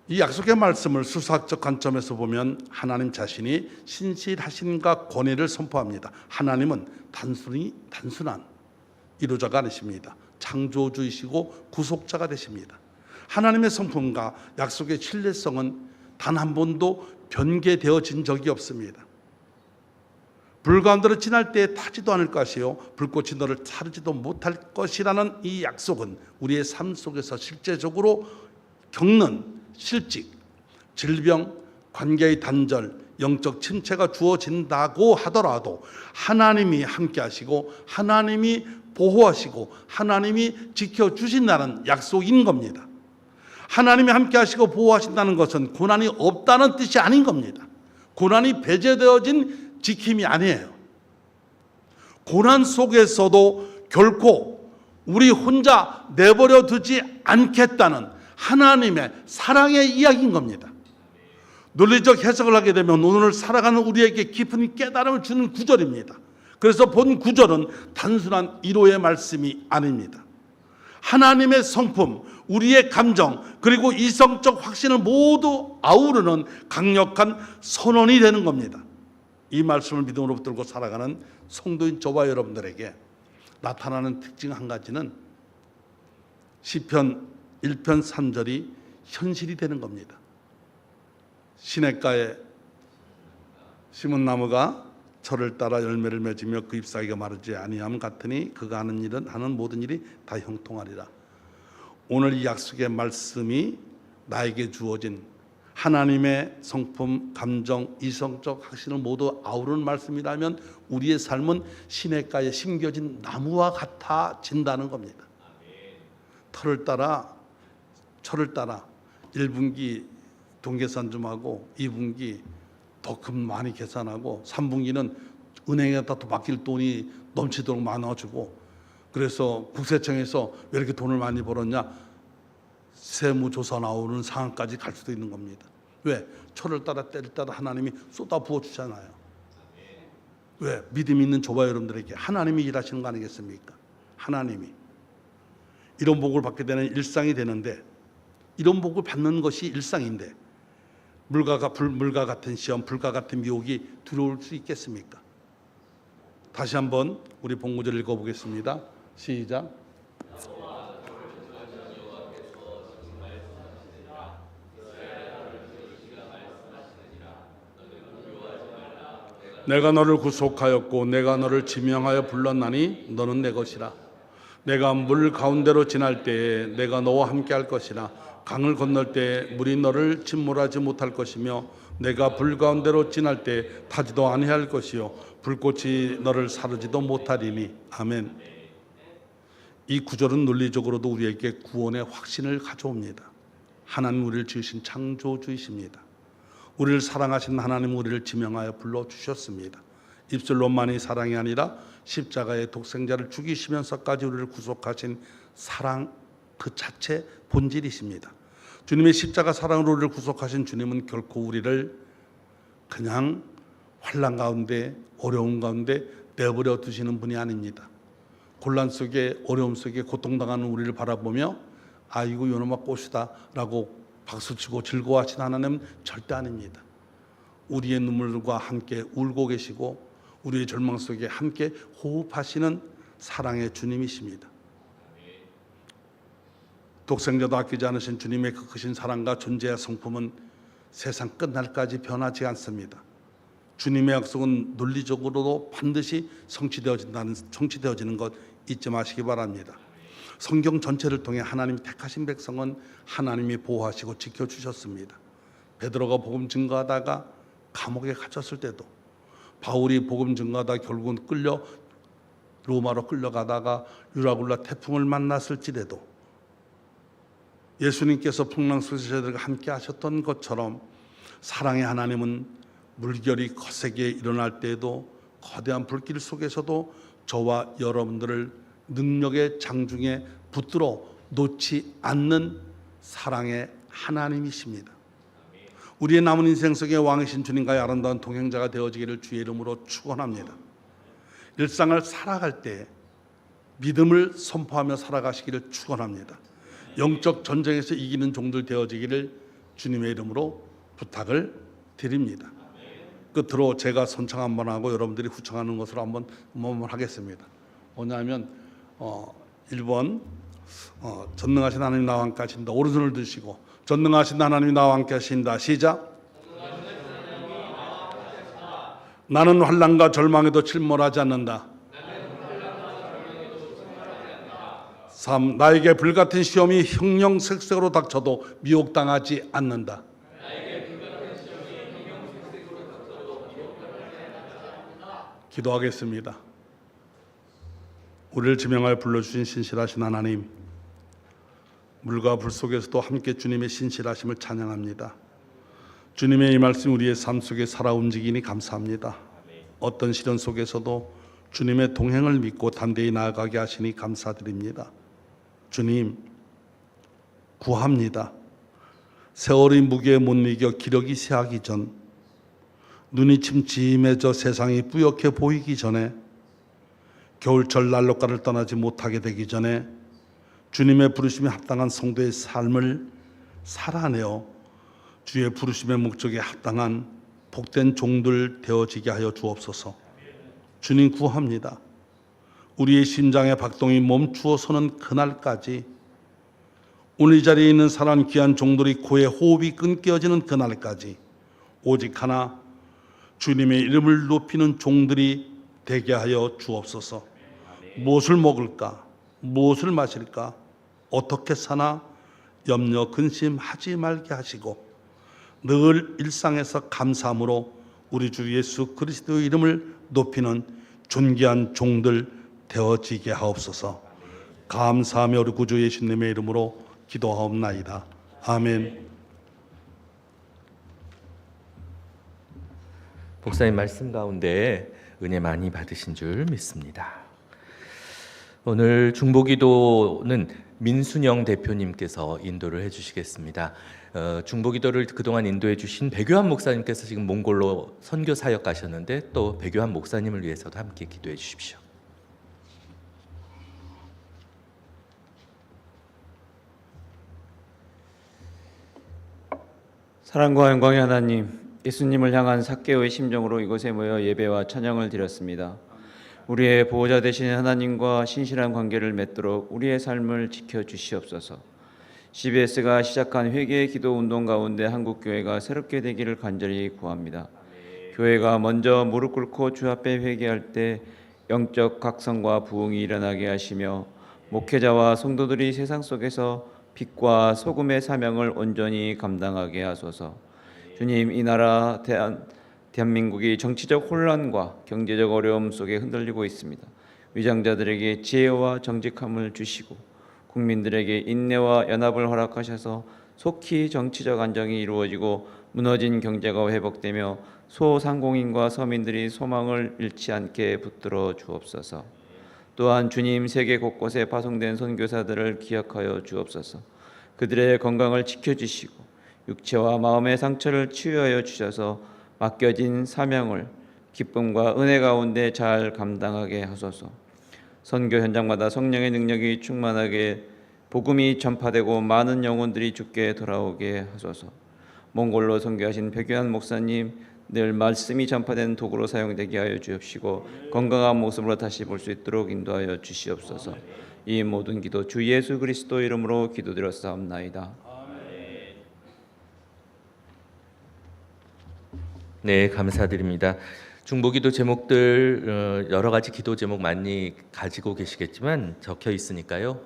이 약속의 말씀을 수사학적 관점에서 보면 하나님 자신이 신실하심과 권위를 선포합니다. 하나님은 단순한 이루자가 아니십니다. 창조주이시고 구속자가 되십니다. 하나님의 성품과 약속의 신뢰성은 단 한 번도 변개되어진 적이 없습니다. 불 가운데로 지날 때에 타지도 않을 것이요 불꽃이 너를 사르지도 못할 것이라는 이 약속은 우리의 삶 속에서 실제적으로 겪는 실직, 질병, 관계의 단절, 영적 침체가 주어진다고 하더라도 하나님이 함께 하시고 하나님이 보호하시고 하나님이 지켜주신다는 약속인 겁니다. 하나님이 함께 하시고 보호하신다는 것은 고난이 없다는 뜻이 아닌 겁니다. 고난이 배제되어진 지킴이 아니에요. 고난 속에서도 결코 우리 혼자 내버려 두지 않겠다는 하나님의 사랑의 이야기인 겁니다. 논리적 해석을 하게 되면 오늘 살아가는 우리에게 깊은 깨달음을 주는 구절입니다. 그래서 본 구절은 단순한 위로의 말씀이 아닙니다. 하나님의 성품, 우리의 감정, 그리고 이성적 확신을 모두 아우르는 강력한 선언이 되는 겁니다. 이 말씀을 믿음으로 붙들고 살아가는 성도인 저와 여러분들에게 나타나는 특징 한 가지는 시편 1편 3절이 현실이 되는 겁니다. 시냇가에 심은 나무가 철을 따라 열매를 맺으며 그 잎사귀가 마르지 아니함 같으니 그가 하는 모든 일이 다 형통하리라. 오늘 이 약속의 말씀이 나에게 주어진 하나님의 성품, 감정, 이성적 확신을 모두 아우르는 말씀이라면 우리의 삶은 시냇가에 심겨진 나무와 같아진다는 겁니다. 철을 따라 1분기 동계산 좀 하고 2분기 더 많이 계산하고 3분기는 은행에다 또 맡길 돈이 넘치도록 많아지고, 그래서 국세청에서 왜 이렇게 돈을 많이 벌었냐 세무조사 나오는 상황까지 갈 수도 있는 겁니다. 왜? 철을 따라 때를 따라 하나님이 쏟아 부어주잖아요. 왜? 믿음 있는 저와 여러분들에게 하나님이 일하시는 거 아니겠습니까? 하나님이 이런 복을 받게 되는 일상이 되는데, 이런 복을 받는 것이 일상인데 물과 같은 시험, 불과 같은 미혹이 들어올 수 있겠습니까? 다시 한번 우리 본구절 읽어보겠습니다. 시작. 내가 너를 구속하였고 내가 너를 지명하여 불렀나니 너는 내 것이라. 내가 물 가운데로 지날 때에 내가 너와 함께 할 것이라. 강을 건널 때에 물이 너를 침몰하지 못할 것이며 내가 불 가운데로 지날 때에 타지도 아니할 것이요 불꽃이 너를 사르지도 못하리니. 아멘. 이 구절은 논리적으로도 우리에게 구원의 확신을 가져옵니다. 하나님 우리를 지으신 창조주이십니다. 우리를 사랑하신 하나님 우리를 지명하여 불러주셨습니다. 입술로만이 사랑이 아니라 십자가의 독생자를 죽이시면서까지 우리를 구속하신 사랑 그 자체 본질이십니다. 주님의 십자가 사랑으로 우리를 구속하신 주님은 결코 우리를 그냥 환난 가운데 어려움 가운데 내버려 두시는 분이 아닙니다. 곤란 속에 어려움 속에 고통당하는 우리를 바라보며 아이고 요놈아 꽃이다 라고 박수치고 즐거워하시는 하나님은 절대 아닙니다. 우리의 눈물과 함께 울고 계시고 우리의 절망 속에 함께 호흡하시는 사랑의 주님이십니다. 독생자도 아끼지 않으신 주님의 그 크신 사랑과 존재의 성품은 세상 끝날까지 변하지 않습니다. 주님의 약속은 논리적으로도 반드시 성취되어지는 것 잊지 마시기 바랍니다. 성경 전체를 통해 하나님이 택하신 백성은 하나님이 보호하시고 지켜주셨습니다. 베드로가 복음 증거하다가 감옥에 갇혔을 때도, 바울이 복음 증거하다 결국은 로마로 끌려가다가 유라굴라 태풍을 만났을지라도 예수님께서 풍랑 속에서 저희들과 함께 하셨던 것처럼 사랑의 하나님은 물결이 거세게 일어날 때에도 거대한 불길 속에서도 저와 여러분들을 능력의 장중에 붙들어 놓지 않는 사랑의 하나님이십니다. 우리의 남은 인생 속에 왕이신 주님과의 아름다운 동행자가 되어지기를 주의 이름으로 축원합니다. 일상을 살아갈 때 믿음을 선포하며 살아가시기를 축원합니다. 영적 전쟁에서 이기는 종들 되어지기를 주님의 이름으로 부탁을 드립니다. 끝으로 제가 선창 한번 하고 여러분들이 후청하는 것으로 한번 하겠습니다. 뭐냐면 1번 전능하신 하나님 나와 함께 하신다. 오른손을 드시고 전능하신 하나님이 나와 함께 하신다. 시작. 나는 환난과 절망에도 침몰하지 않는다. 3. 나에게 불같은 시험이 형형색색으로 닥쳐도 미혹당하지 않는다. 기도하겠습니다. 우리를 지명하여 불러주신 신실하신 하나님, 물과 불 속에서도 함께 주님의 신실하심을 찬양합니다. 주님의 이 말씀 우리의 삶 속에 살아 움직이니 감사합니다. 어떤 시련 속에서도 주님의 동행을 믿고 담대히 나아가게 하시니 감사드립니다. 주님, 구합니다. 세월의 무게에 못 이겨 기력이 쇠하기 전, 눈이 침침해져 세상이 뿌옇게 보이기 전에, 겨울철 난로가를 떠나지 못하게 되기 전에 주님의 부르심에 합당한 성도의 삶을 살아내어 주의 부르심의 목적에 합당한 복된 종들 되어지게 하여 주옵소서. 주님 구합니다. 우리의 심장의 박동이 멈추어서는 그날까지, 오늘 이 자리에 있는 사랑 귀한 종들의 코에 호흡이 끊겨지는 그날까지 오직 하나 주님의 이름을 높이는 종들이 되게 하여 주옵소서. 무엇을 먹을까? 무엇을 마실까? 어떻게 사나? 염려 근심하지 말게 하시고 늘 일상에서 감사함으로 우리 주 예수 그리스도의 이름을 높이는 존귀한 종들 되어지게 하옵소서. 감사하며 우리 구주 예수님의 이름으로 기도하옵나이다. 아멘. 목사님 말씀 가운데 은혜 많이 받으신 줄 믿습니다. 오늘 중보기도는 민순영 대표님께서 인도를 해주시겠습니다. 중보기도를 그동안 인도해 주신 백요한 목사님께서 지금 몽골로 선교 사역 가셨는데 또 백요한 목사님을 위해서도 함께 기도해 주십시오. 사랑과 영광의 하나님, 예수님을 향한 삭개오의 심정으로 이곳에 모여 예배와 찬양을 드렸습니다. 우리의 보호자 되시는 하나님과 신실한 관계를 맺도록 우리의 삶을 지켜주시옵소서. CBS가 시작한 회개의 기도 운동 가운데 한국교회가 새롭게 되기를 간절히 구합니다. 교회가 먼저 무릎 꿇고 주 앞에 회개할 때 영적 각성과 부흥이 일어나게 하시며 목회자와 성도들이 세상 속에서 빛과 소금의 사명을 온전히 감당하게 하소서. 주님, 이 나라 대한민국이 정치적 혼란과 경제적 어려움 속에 흔들리고 있습니다. 위장자들에게 지혜와 정직함을 주시고 국민들에게 인내와 연합을 허락하셔서 속히 정치적 안정이 이루어지고 무너진 경제가 회복되며 소상공인과 서민들이 소망을 잃지 않게 붙들어 주옵소서. 또한 주님, 세계 곳곳에 파송된 선교사들을 기억하여 주옵소서. 그들의 건강을 지켜주시고 육체와 마음의 상처를 치유하여 주셔서 맡겨진 사명을 기쁨과 은혜 가운데 잘 감당하게 하소서. 선교 현장마다 성령의 능력이 충만하게 복음이 전파되고 많은 영혼들이 주께 돌아오게 하소서. 몽골로 선교하신 백요한 목사님, 늘 말씀이 전파된 도구로 사용되게 하여 주옵시고 건강한 모습으로 다시 볼 수 있도록 인도하여 주시옵소서. 이 모든 기도 주 예수 그리스도 이름으로 기도드렸사옵나이다. 네, 감사드립니다. 중보기도 제목들 여러 가지 기도 제목 많이 가지고 계시겠지만 적혀 있으니까요.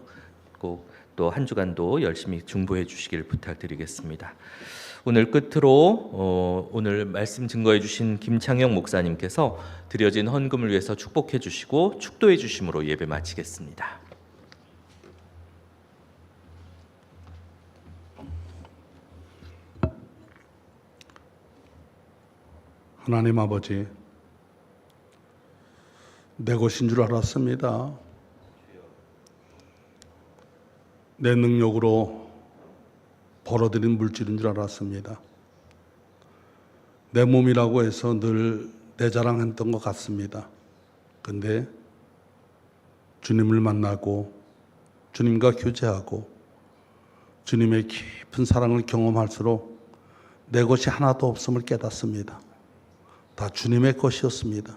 꼭 또 한 주간도 열심히 중보해 주시길 부탁드리겠습니다. 오늘 끝으로 오늘 말씀 증거해 주신 김창영 목사님께서 드려진 헌금을 위해서 축복해 주시고 축도해 주심으로 예배 마치겠습니다. 하나님 아버지, 내 것인 줄 알았습니다. 내 능력으로 벌어들인 물질인 줄 알았습니다. 내 몸이라고 해서 늘 내 자랑했던 것 같습니다. 근데 주님을 만나고 주님과 교제하고 주님의 깊은 사랑을 경험할수록 내 것이 하나도 없음을 깨닫습니다. 다 주님의 것이었습니다.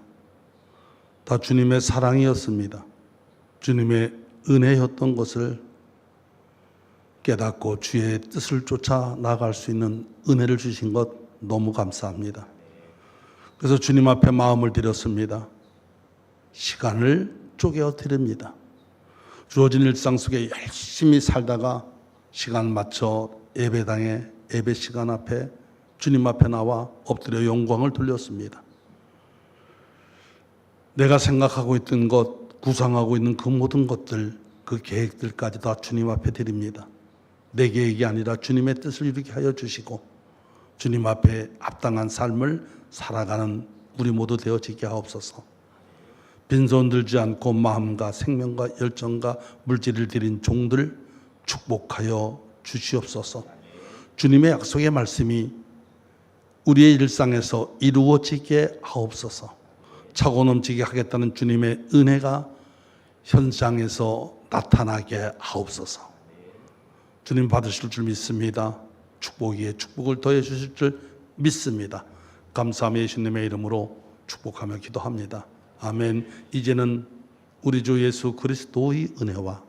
다 주님의 사랑이었습니다. 주님의 은혜였던 것을 깨닫고 주의 뜻을 쫓아 나갈 수 있는 은혜를 주신 것 너무 감사합니다. 그래서 주님 앞에 마음을 드렸습니다. 시간을 쪼개어 드립니다. 주어진 일상 속에 열심히 살다가 시간 맞춰 예배당에 예배 시간 앞에 주님 앞에 나와 엎드려 영광을 돌렸습니다. 내가 생각하고 있던 것, 구상하고 있는 그 모든 것들, 그 계획들까지 다 주님 앞에 드립니다. 내 계획이 아니라 주님의 뜻을 이루게 하여 주시고 주님 앞에 합당한 삶을 살아가는 우리 모두 되어지게 하옵소서. 빈손 들지 않고 마음과 생명과 열정과 물질을 드린 종들 축복하여 주시옵소서. 주님의 약속의 말씀이 우리의 일상에서 이루어지게 하옵소서. 차고 넘치게 하겠다는 주님의 은혜가 현장에서 나타나게 하옵소서. 주님 받으실 줄 믿습니다. 축복 위에 축복을 더해 주실 줄 믿습니다. 감사하며 예수님의 이름으로 축복하며 기도합니다. 아멘. 이제는 우리 주 예수 그리스도의 은혜와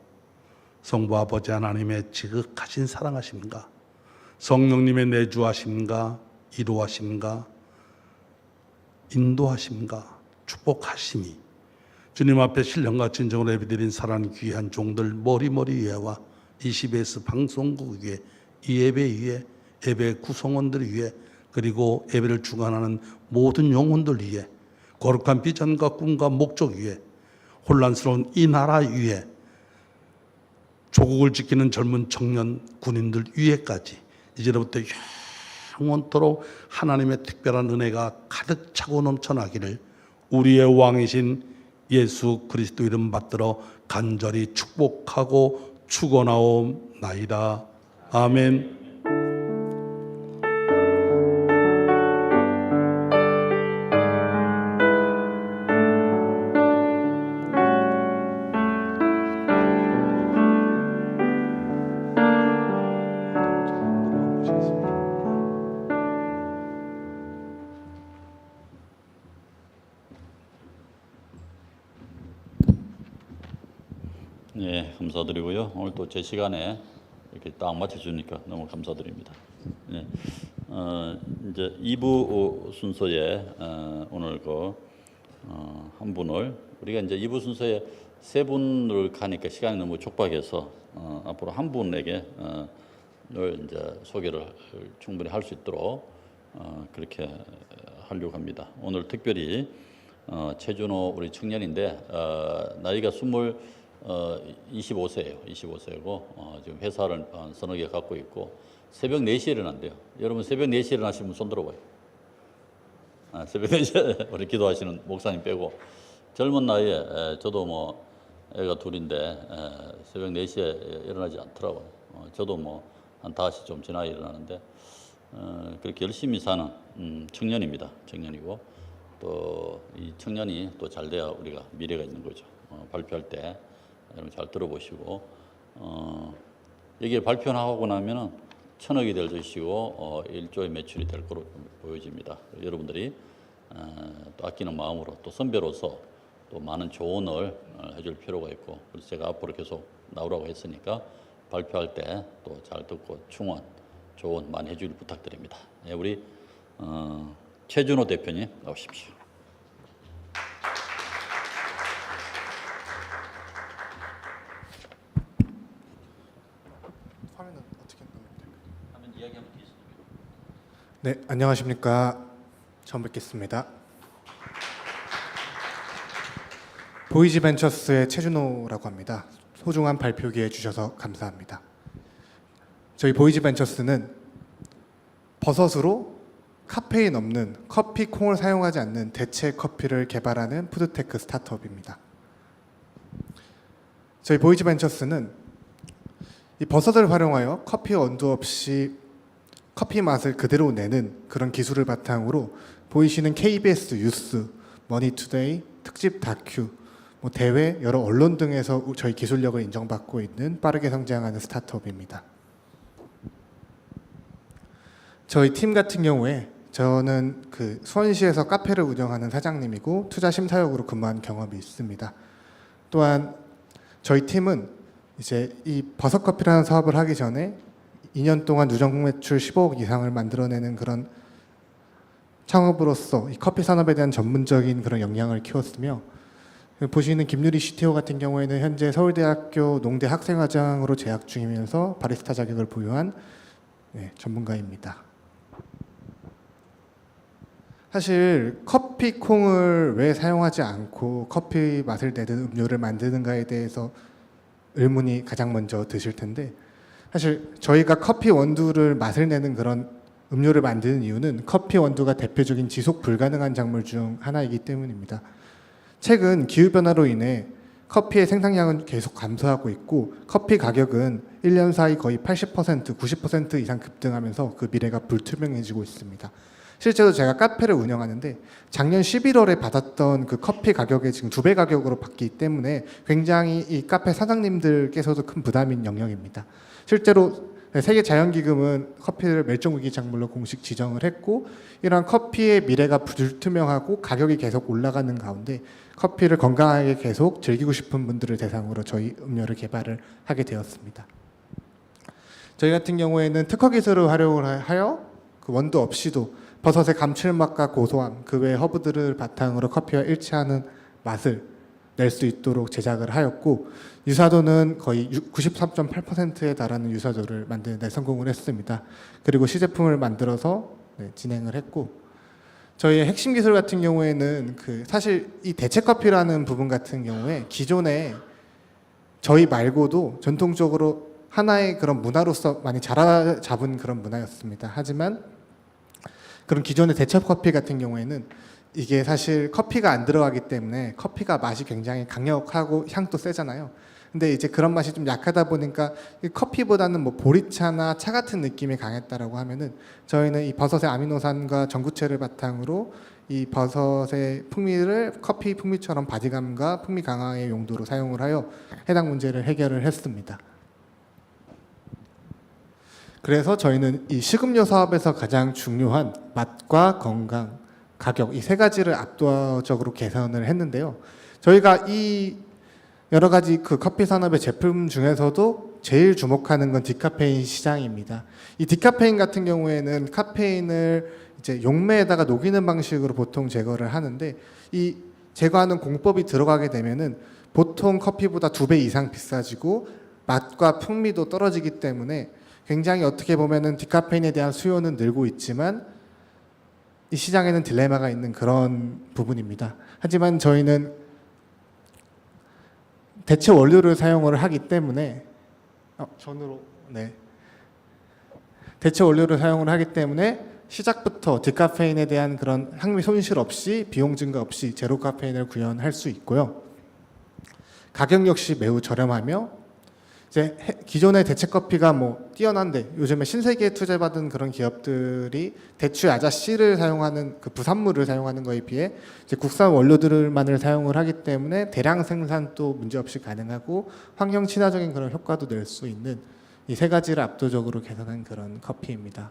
성부 아버지 하나님의 지극하신 사랑하심과 성령님의 내주하심과 이루하심과 인도하심과 축복하심이 주님 앞에 신령과 진정으로 예배드린 사랑하는 귀한 종들 머리머리 위에와 20S 방송국 위에 이 예배 위에 예배 구성원들 위에 그리고 예배를 주관하는 모든 영혼들 위에 거룩한 비전과 꿈과 목적 위에 혼란스러운 이 나라 위에 조국을 지키는 젊은 청년 군인들 위에까지 이제부터 영원토록 하나님의 특별한 은혜가 가득 차고 넘쳐나기를 우리의 왕이신 예수 그리스도 이름 받들어 간절히 축복하고 축원하옵나이다. 아멘. 네, 감사드리고요. 오늘 또 제 시간에 이렇게 딱 맞춰주니까 너무 감사드립니다. 네, 이제 2부 순서에 오늘 한 분을 우리가 이제 2부 순서에 세 분을 가니까 시간이 너무 촉박해서 앞으로 한 분에게 이제 소개를 충분히 할 수 있도록 그렇게 하려고 합니다. 오늘 특별히 최준호 우리 청년인데 나이가 25세예요. 25세고 지금 회사를 서너 개 갖고 있고 새벽 4시에 일어난대요. 여러분 새벽 4시에 일어나시면 손 들어봐요. 새벽 4시에 우리 기도하시는 목사님 빼고 젊은 나이에 저도 뭐 애가 둘인데 새벽 4시에 일어나지 않더라고요. 저도 뭐 한 5시 좀 지나야 일어나는데 그렇게 열심히 사는 청년입니다. 청년이고 또 이 청년이 또 잘 돼야 우리가 미래가 있는 거죠. 발표할 때 여러분 잘 들어보시고 여기에 발표하고 나면은 1,000억이 될 것이고 1조의 매출이 될 거로 보여집니다. 여러분들이 또 아끼는 마음으로 또 선배로서 또 많은 조언을 해줄 필요가 있고 그래서 제가 앞으로 계속 나오라고 했으니까 발표할 때 또 잘 듣고 충원, 조언 많이 해주길 부탁드립니다. 네, 우리 최준호 대표님 나오십시오. 화면은 어떻게 나오면 될까요? 하면 이야기하면 되시죠. 네, 안녕하십니까. 처음 뵙겠습니다. 보이지벤처스의 최준호라고 합니다. 소중한 발표 기회 주셔서 감사합니다. 저희 보이지벤처스는 버섯으로 카페인 없는 커피 콩을 사용하지 않는 대체 커피를 개발하는 푸드테크 스타트업입니다. 저희 보이지벤처스는 이 버섯을 활용하여 커피 원두 없이 커피 맛을 그대로 내는 그런 기술을 바탕으로 보이시는 KBS 뉴스, 머니투데이, 특집 다큐, 뭐 대회, 여러 언론 등에서 저희 기술력을 인정받고 있는 빠르게 성장하는 스타트업입니다. 저희 팀 같은 경우에 저는 그 수원시에서 카페를 운영하는 사장님이고 투자 심사역으로 근무한 경험이 있습니다. 또한 저희 팀은 이제 이 버섯커피라는 사업을 하기 전에 2년 동안 누적 매출 15억 이상을 만들어내는 그런 창업으로서 이 커피 산업에 대한 전문적인 그런 역량을 키웠으며, 보시는 김유리 CTO 같은 경우에는 현재 서울대학교 농대 학생회장으로 재학 중이면서 바리스타 자격을 보유한 전문가입니다. 사실 커피 콩을 왜 사용하지 않고 커피 맛을 내는 음료를 만드는가에 대해서 의문이 가장 먼저 드실 텐데, 사실 저희가 커피 원두를 맛을 내는 그런 음료를 만드는 이유는 커피 원두가 대표적인 지속 불가능한 작물 중 하나이기 때문입니다. 최근 기후변화로 인해 커피의 생산량은 계속 감소하고 있고 커피 가격은 1년 사이 거의 80%, 90% 이상 급등하면서 그 미래가 불투명해지고 있습니다. 실제로 제가 카페를 운영하는데 작년 11월에 받았던 그 커피 가격이 지금 2배 가격으로 받기 때문에 굉장히 이 카페 사장님들께서도 큰 부담인 영역입니다. 실제로 세계자연기금은 커피를 멸종위기 작물로 공식 지정을 했고, 이러한 커피의 미래가 불투명하고 가격이 계속 올라가는 가운데 커피를 건강하게 계속 즐기고 싶은 분들을 대상으로 저희 음료를 개발을 하게 되었습니다. 저희 같은 경우에는 특허 기술을 활용을 하여 그 원두 없이도 버섯의 감칠맛과 고소함, 그 외 허브들을 바탕으로 커피와 일치하는 맛을 낼 수 있도록 제작을 하였고, 유사도는 거의 93.8%에 달하는 유사도를 만드는 데 성공을 했습니다. 그리고 시제품을 만들어서 진행을 했고, 저희의 핵심 기술 같은 경우에는 사실 이 대체커피라는 부분 같은 경우에 기존에 저희 말고도 전통적으로 하나의 그런 문화로서 많이 자리 잡은 그런 문화였습니다. 하지만 그런 기존의 대체커피 같은 경우에는 이게 사실 커피가 안 들어가기 때문에 커피가 맛이 굉장히 강력하고 향도 세잖아요. 근데 이제 그런 맛이 좀 약하다 보니까 이 커피보다는 뭐 보리차나 차 같은 느낌이 강했다라고 하면은, 저희는 이 버섯의 아미노산과 전구체를 바탕으로 이 버섯의 풍미를 커피 풍미처럼 바디감과 풍미 강화의 용도로 사용을 하여 해당 문제를 해결을 했습니다. 그래서 저희는 이 식음료 사업에서 가장 중요한 맛과 건강, 가격, 이 세 가지를 압도적으로 개선을 했는데요. 저희가 이 여러 가지 그 커피 산업의 제품 중에서도 제일 주목하는 건 디카페인 시장입니다. 이 디카페인 같은 경우에는 카페인을 이제 용매에다가 녹이는 방식으로 보통 제거를 하는데, 이 제거하는 공법이 들어가게 되면은 보통 커피보다 2배 이상 비싸지고 맛과 풍미도 떨어지기 때문에 굉장히 어떻게 보면은 디카페인에 대한 수요는 늘고 있지만 이 시장에는 딜레마가 있는 그런 부분입니다. 하지만 저희는 대체 원료를 사용을 하기 때문에 대체 원료를 사용을 하기 때문에 시작부터 디카페인에 대한 그런 향미 손실 없이 비용 증가 없이 제로 카페인을 구현할 수 있고요. 가격 역시 매우 저렴하며, 이제 기존의 대체 커피가 뭐 뛰어난데 요즘에 신세계에 투자받은 그런 기업들이 대추 야자 씨를 사용하는 그 부산물을 사용하는 거에 비해 이제 국산 원료들만을 사용을 하기 때문에 대량 생산도 문제없이 가능하고 환경 친화적인 그런 효과도 낼 수 있는 이 세 가지를 압도적으로 개선한 그런 커피입니다.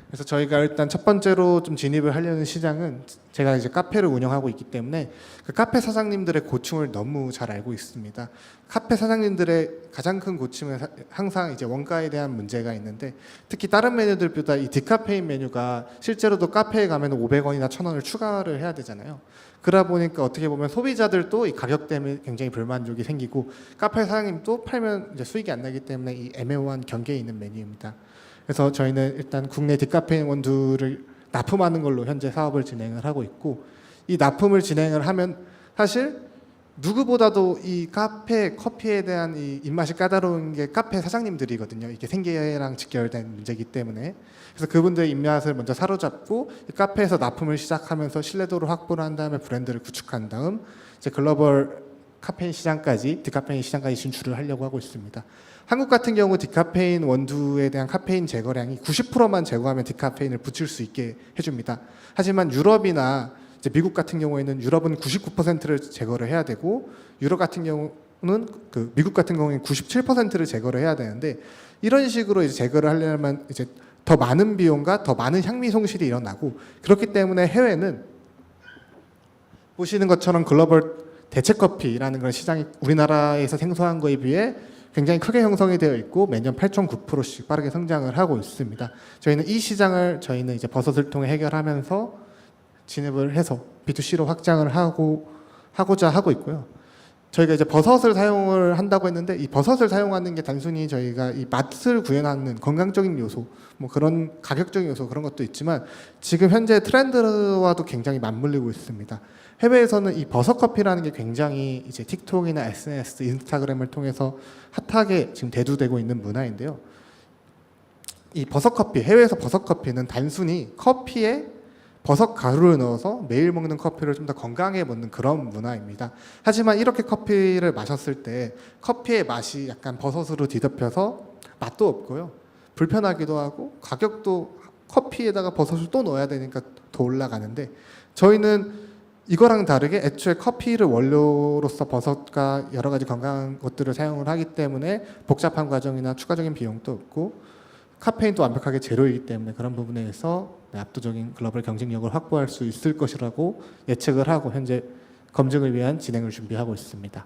그래서 저희가 일단 첫 번째로 좀 진입을 하려는 시장은, 제가 이제 카페를 운영하고 있기 때문에 그 카페 사장님들의 고충을 너무 잘 알고 있습니다. 카페 사장님들의 가장 큰 고충은 항상 이제 원가에 대한 문제가 있는데, 특히 다른 메뉴들보다 이 디카페인 메뉴가 실제로도 카페에 가면 500원이나 1000원을 추가를 해야 되잖아요. 그러다 보니까 어떻게 보면 소비자들도 이 가격 때문에 굉장히 불만족이 생기고 카페 사장님도 팔면 이제 수익이 안 나기 때문에 이 애매모호한 경계에 있는 메뉴입니다. 그래서 저희는 일단 국내 디카페인 원두를 납품하는 걸로 현재 사업을 진행을 하고 있고, 이 납품을 진행을 하면 사실 누구보다도 이 커피에 대한 이 입맛이 까다로운 게 카페 사장님들이거든요. 이게 생계랑 직결된 문제이기 때문에. 그래서 그분들의 입맛을 먼저 사로잡고 이 카페에서 납품을 시작하면서 신뢰도를 확보를 한 다음에 브랜드를 구축한 다음 이제 글로벌 카페인 시장까지 디카페인 시장까지 진출을 하려고 하고 있습니다. 한국 같은 경우 디카페인 원두에 대한 카페인 제거량이 90%만 제거하면 디카페인을 붙일 수 있게 해줍니다. 하지만 유럽이나 이제 미국 같은 경우에는 유럽은 99%를 제거를 해야 되고 유럽 같은 경우는 미국 같은 경우에는 97%를 제거를 해야 되는데 이런 식으로 이제 제거를 하려면 이제 더 많은 비용과 더 많은 향미 손실이 일어나고 그렇기 때문에 해외는 보시는 것처럼 글로벌 대체 커피라는 그런 시장이 우리나라에서 생소한 거에 비해 굉장히 크게 형성이 되어 있고 매년 8.9%씩 빠르게 성장을 하고 있습니다. 저희는 이 시장을 저희는 이제 버섯을 통해 해결하면서 진입을 해서 B2C로 확장을 하고자 하고 있고요. 저희가 이제 버섯을 사용을 한다고 했는데 이 버섯을 사용하는 게 단순히 저희가 이 맛을 구현하는 건강적인 요소, 뭐 그런 가격적인 요소 그런 것도 있지만 지금 현재 트렌드와도 굉장히 맞물리고 있습니다. 해외에서는 이 버섯 커피라는 게 굉장히 이제 틱톡이나 SNS, 인스타그램을 통해서 핫하게 지금 대두되고 있는 문화인데요. 이 버섯 커피, 해외에서 버섯 커피는 단순히 커피에 버섯 가루를 넣어서 매일 먹는 커피를 좀 더 건강하게 먹는 그런 문화입니다. 하지만 이렇게 커피를 마셨을 때 커피의 맛이 약간 버섯으로 뒤덮여서 맛도 없고요. 불편하기도 하고 가격도 커피에다가 버섯을 또 넣어야 되니까 더 올라가는데 저희는 이거랑 다르게 애초에 커피를 원료로서 버섯과 여러 가지 건강한 것들을 사용을 하기 때문에 복잡한 과정이나 추가적인 비용도 없고 카페인도 완벽하게 제로이기 때문에 그런 부분에서 압도적인 글로벌 경쟁력을 확보할 수 있을 것이라고 예측을 하고 현재 검증을 위한 진행을 준비하고 있습니다.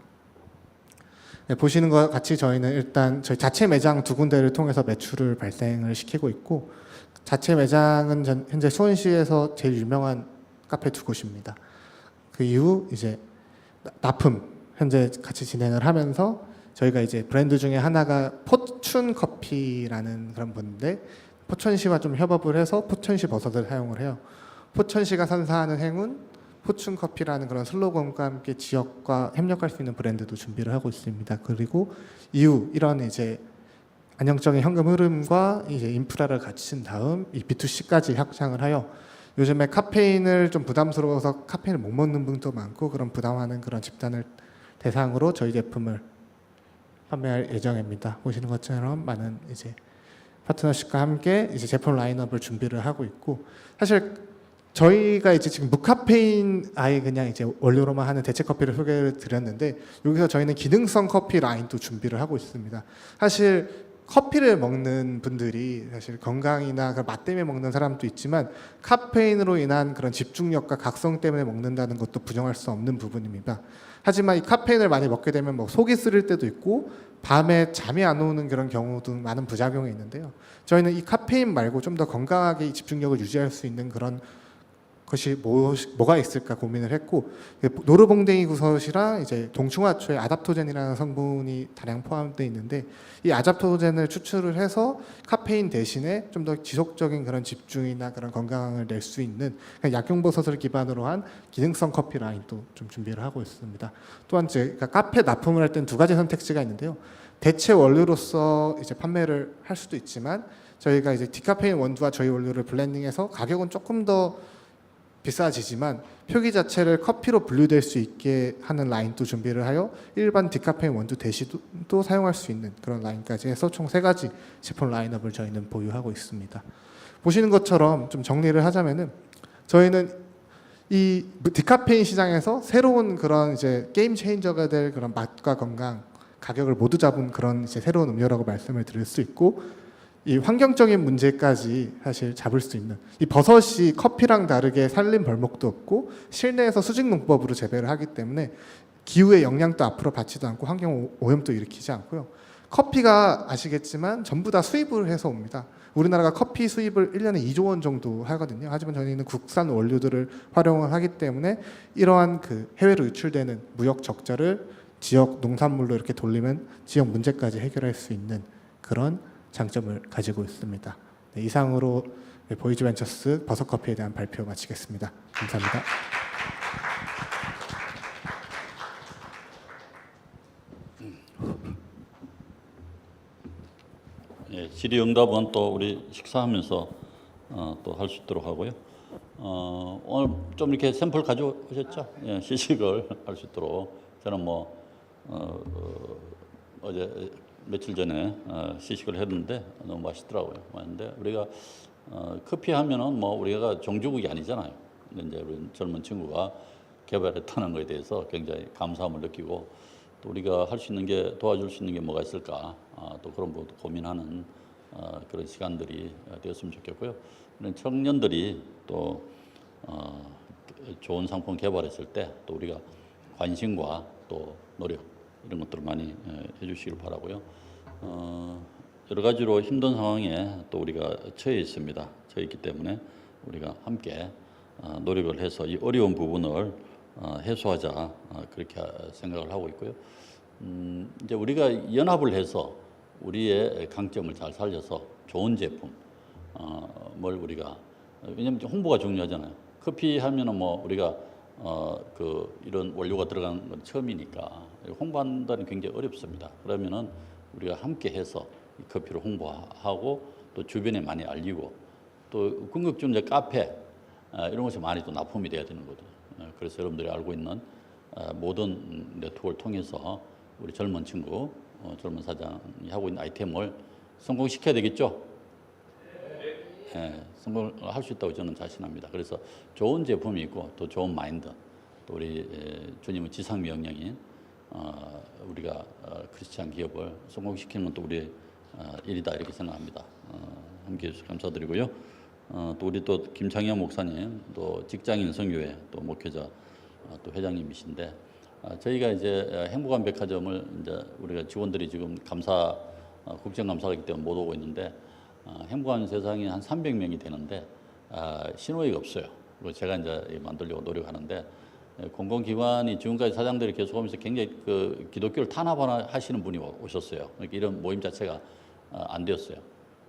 네, 보시는 것 같이 저희는 일단 저희 자체 매장 2군데를 통해서 매출을 발생을 시키고 있고 자체 매장은 현재 수원시에서 제일 유명한 카페 2곳입니다. 그 이후 이제 납품 현재 같이 진행을 하면서 저희가 이제 브랜드 중에 하나가 포춘 커피라는 그런 분인데 포천시와 좀 협업을 해서 포천시 버섯을 사용을 해요. 포천시가 선사하는 행운 포춘 커피라는 그런 슬로건과 함께 지역과 협력할 수 있는 브랜드도 준비를 하고 있습니다. 그리고 이후 이런 이제 안정적인 현금 흐름과 이제 인프라를 갖춘 다음 이 B2C까지 확장을 하여 요즘에 카페인을 좀 부담스러워서 카페인을 못 먹는 분도 많고 그런 부담하는 그런 집단을 대상으로 저희 제품을 판매할 예정입니다. 보시는 것처럼 많은 이제 파트너십과 함께 이제 제품 라인업을 준비를 하고 있고 사실 저희가 이제 지금 무카페인 아예 그냥 이제 원료로만 하는 대체 커피를 소개를 드렸는데 여기서 저희는 기능성 커피 라인도 준비를 하고 있습니다. 사실 커피를 먹는 분들이 사실 건강이나 맛 때문에 먹는 사람도 있지만 카페인으로 인한 그런 집중력과 각성 때문에 먹는다는 것도 부정할 수 없는 부분입니다. 하지만 이 카페인을 많이 먹게 되면 뭐 속이 쓰릴 때도 있고 밤에 잠이 안 오는 그런 경우도 많은 부작용이 있는데요. 저희는 이 카페인 말고 좀 더 건강하게 이 집중력을 유지할 수 있는 그런 것이 뭐가 있을까 고민을 했고 노르봉댕이 구섯이랑 이제 동충하초에 아답토젠이라는 성분이 다량 포함되어 있는데 이 아답토젠을 추출을 해서 카페인 대신에 좀 더 지속적인 그런 집중이나 그런 건강을 낼 수 있는 약용버섯을 기반으로 한 기능성 커피 라인도 좀 준비를 하고 있습니다. 또한 제가 카페 납품을 할 때는 2가지 선택지가 있는데요. 대체 원료로서 이제 판매를 할 수도 있지만 저희가 이제 디카페인 원두와 저희 원료를 블렌딩해서 가격은 조금 더 비싸지지만 표기 자체를 커피로 분류될 수 있게 하는 라인도 준비를 하여 일반 디카페인 원두 대신도 사용할 수 있는 그런 라인까지 해서 총 3가지 제품 라인업을 저희는 보유하고 있습니다. 보시는 것처럼 좀 정리를 하자면은 저희는 이 디카페인 시장에서 새로운 그런 이제 게임 체인저가 될 그런 맛과 건강, 가격을 모두 잡은 그런 이제 새로운 음료라고 말씀을 드릴 수 있고 이 환경적인 문제까지 사실 잡을 수 있는 이 버섯이 커피랑 다르게 산림 벌목도 없고 실내에서 수직 농법으로 재배를 하기 때문에 기후의 영향도 앞으로 받지도 않고 환경 오염도 일으키지 않고요. 커피가 아시겠지만 전부 다 수입을 해서 옵니다. 우리나라가 커피 수입을 1년에 2조 원 정도 하거든요. 하지만 저희는 국산 원료들을 활용을 하기 때문에 이러한 그 해외로 유출되는 무역 적자를 지역 농산물로 이렇게 돌리면 지역 문제까지 해결할 수 있는 그런 장점을 가지고 있습니다. 네, 이상으로 보이즈 벤처스 버섯커피에 대한 발표 마치겠습니다. 감사합니다. 예, 질의응답은 또 우리 식사하면서 또 할 수 있도록 하고요. 오늘 좀 이렇게 샘플 가져오셨죠? 예, 시식을 할 수 있도록 저는 뭐 어제 며칠 전에 시식을 했는데 너무 맛있더라고요. 맛있는데 우리가 커피 하면은 뭐 우리가 종주국이 아니잖아요. 근데 이제 우리 젊은 친구가 개발했다는 것에 대해서 굉장히 감사함을 느끼고 또 우리가 할 수 있는 게 도와줄 수 있는 게 뭐가 있을까 또 그런 부분도 고민하는 그런 시간들이 되었으면 좋겠고요. 이런 청년들이 또 좋은 상품 개발했을 때 또 우리가 관심과 또 노력 이런 것들을 많이 해주시길 바라고요. 여러 가지로 힘든 상황에 또 우리가 처해 있습니다. 처해 있기 때문에 우리가 함께 노력을 해서 이 어려운 부분을 해소하자 그렇게 생각을 하고 있고요. 이제 우리가 연합을 해서 우리의 강점을 잘 살려서 좋은 제품 뭘 우리가 왜냐면 홍보가 중요하잖아요. 커피 하면은 뭐 우리가 그 이런 원료가 들어가는 건 처음이니까 홍보한다는 게 굉장히 어렵습니다. 그러면은 우리가 함께 해서 이 커피를 홍보하고 또 주변에 많이 알리고 또 궁극적으로 이제 카페 이런 것이 많이 또 납품이 돼야 되는 거거든요. 그래서 여러분들이 알고 있는 모든 네트워크를 통해서 우리 젊은 친구, 젊은 사장이 하고 있는 아이템을 성공시켜야 되겠죠? 네, 성공할 수 있다고 저는 자신합니다. 그래서 좋은 제품이 있고 또 좋은 마인드, 또 우리 주님의 지상 명령인 우리가 크리스찬 기업을 성공시키는 또 우리의 일이다 이렇게 생각합니다. 함께해 주셔서 감사드리고요. 또 우리 또 김창현 목사님, 또 직장인 선교회 또 목회자 또 회장님이신데 저희가 이제 행복한 백화점을 이제 우리가 직원들이 지금 감사 국정감사이기 때문에 못 오고 있는데 행복한 세상이 한 300명이 되는데 신호위가 없어요. 그리고 제가 이제 만들려고 노력하는데 공공기관이 지금까지 사장들이 계속하면서 굉장히 그 기독교를 탄압하시는 분이 오셨어요. 그러니까 이런 모임 자체가 안 되었어요.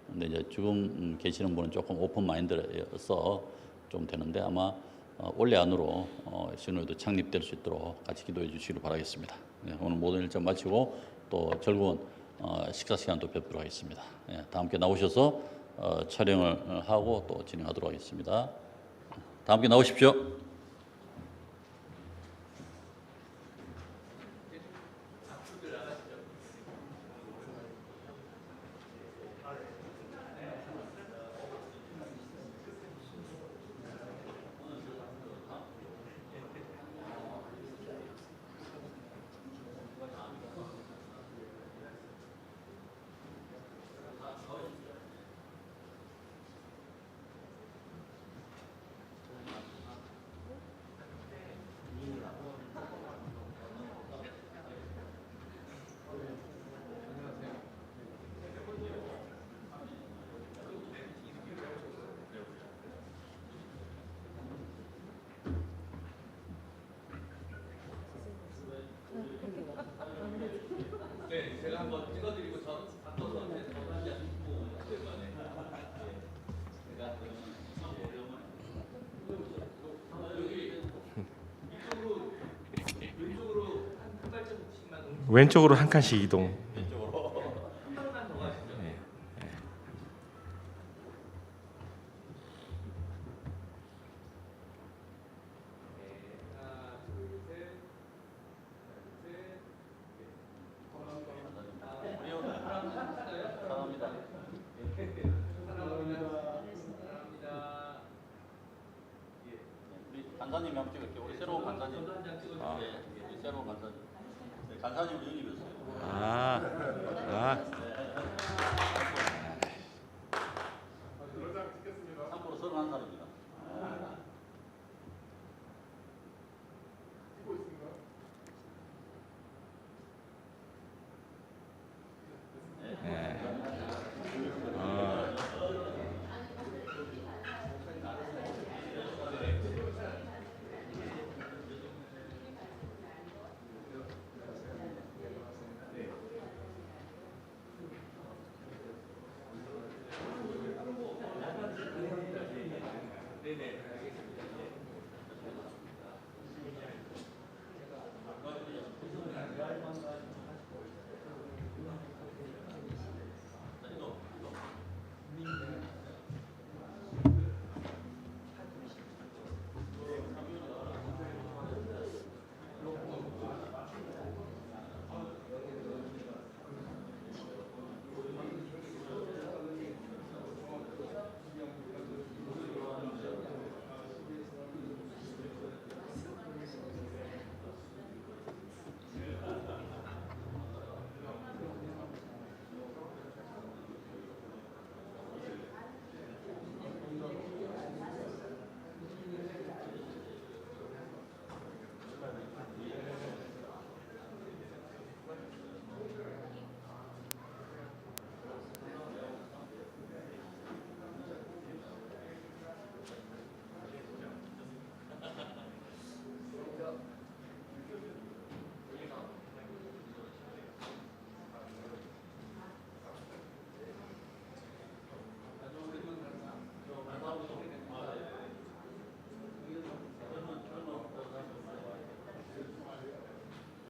근데 이제 지금 계시는 분은 조금 오픈 마인드여서 좀 되는데 아마 올해 안으로 신호위도 창립될 수 있도록 같이 기도해 주시기를 바라겠습니다. 네, 오늘 모든 일정 마치고 또 즐거운 식사 시간도 뵙도록 하겠습니다. 예, 다 함께 나오셔서 촬영을 하고 또 진행하도록 하겠습니다. 다 함께 나오십시오. 왼쪽으로 한 칸씩 이동. 간사님이 한번 찍을게요. 우리 새로운 간사님. 네, 새로운 간사님. 네, 간사님 유님이었어요. 아,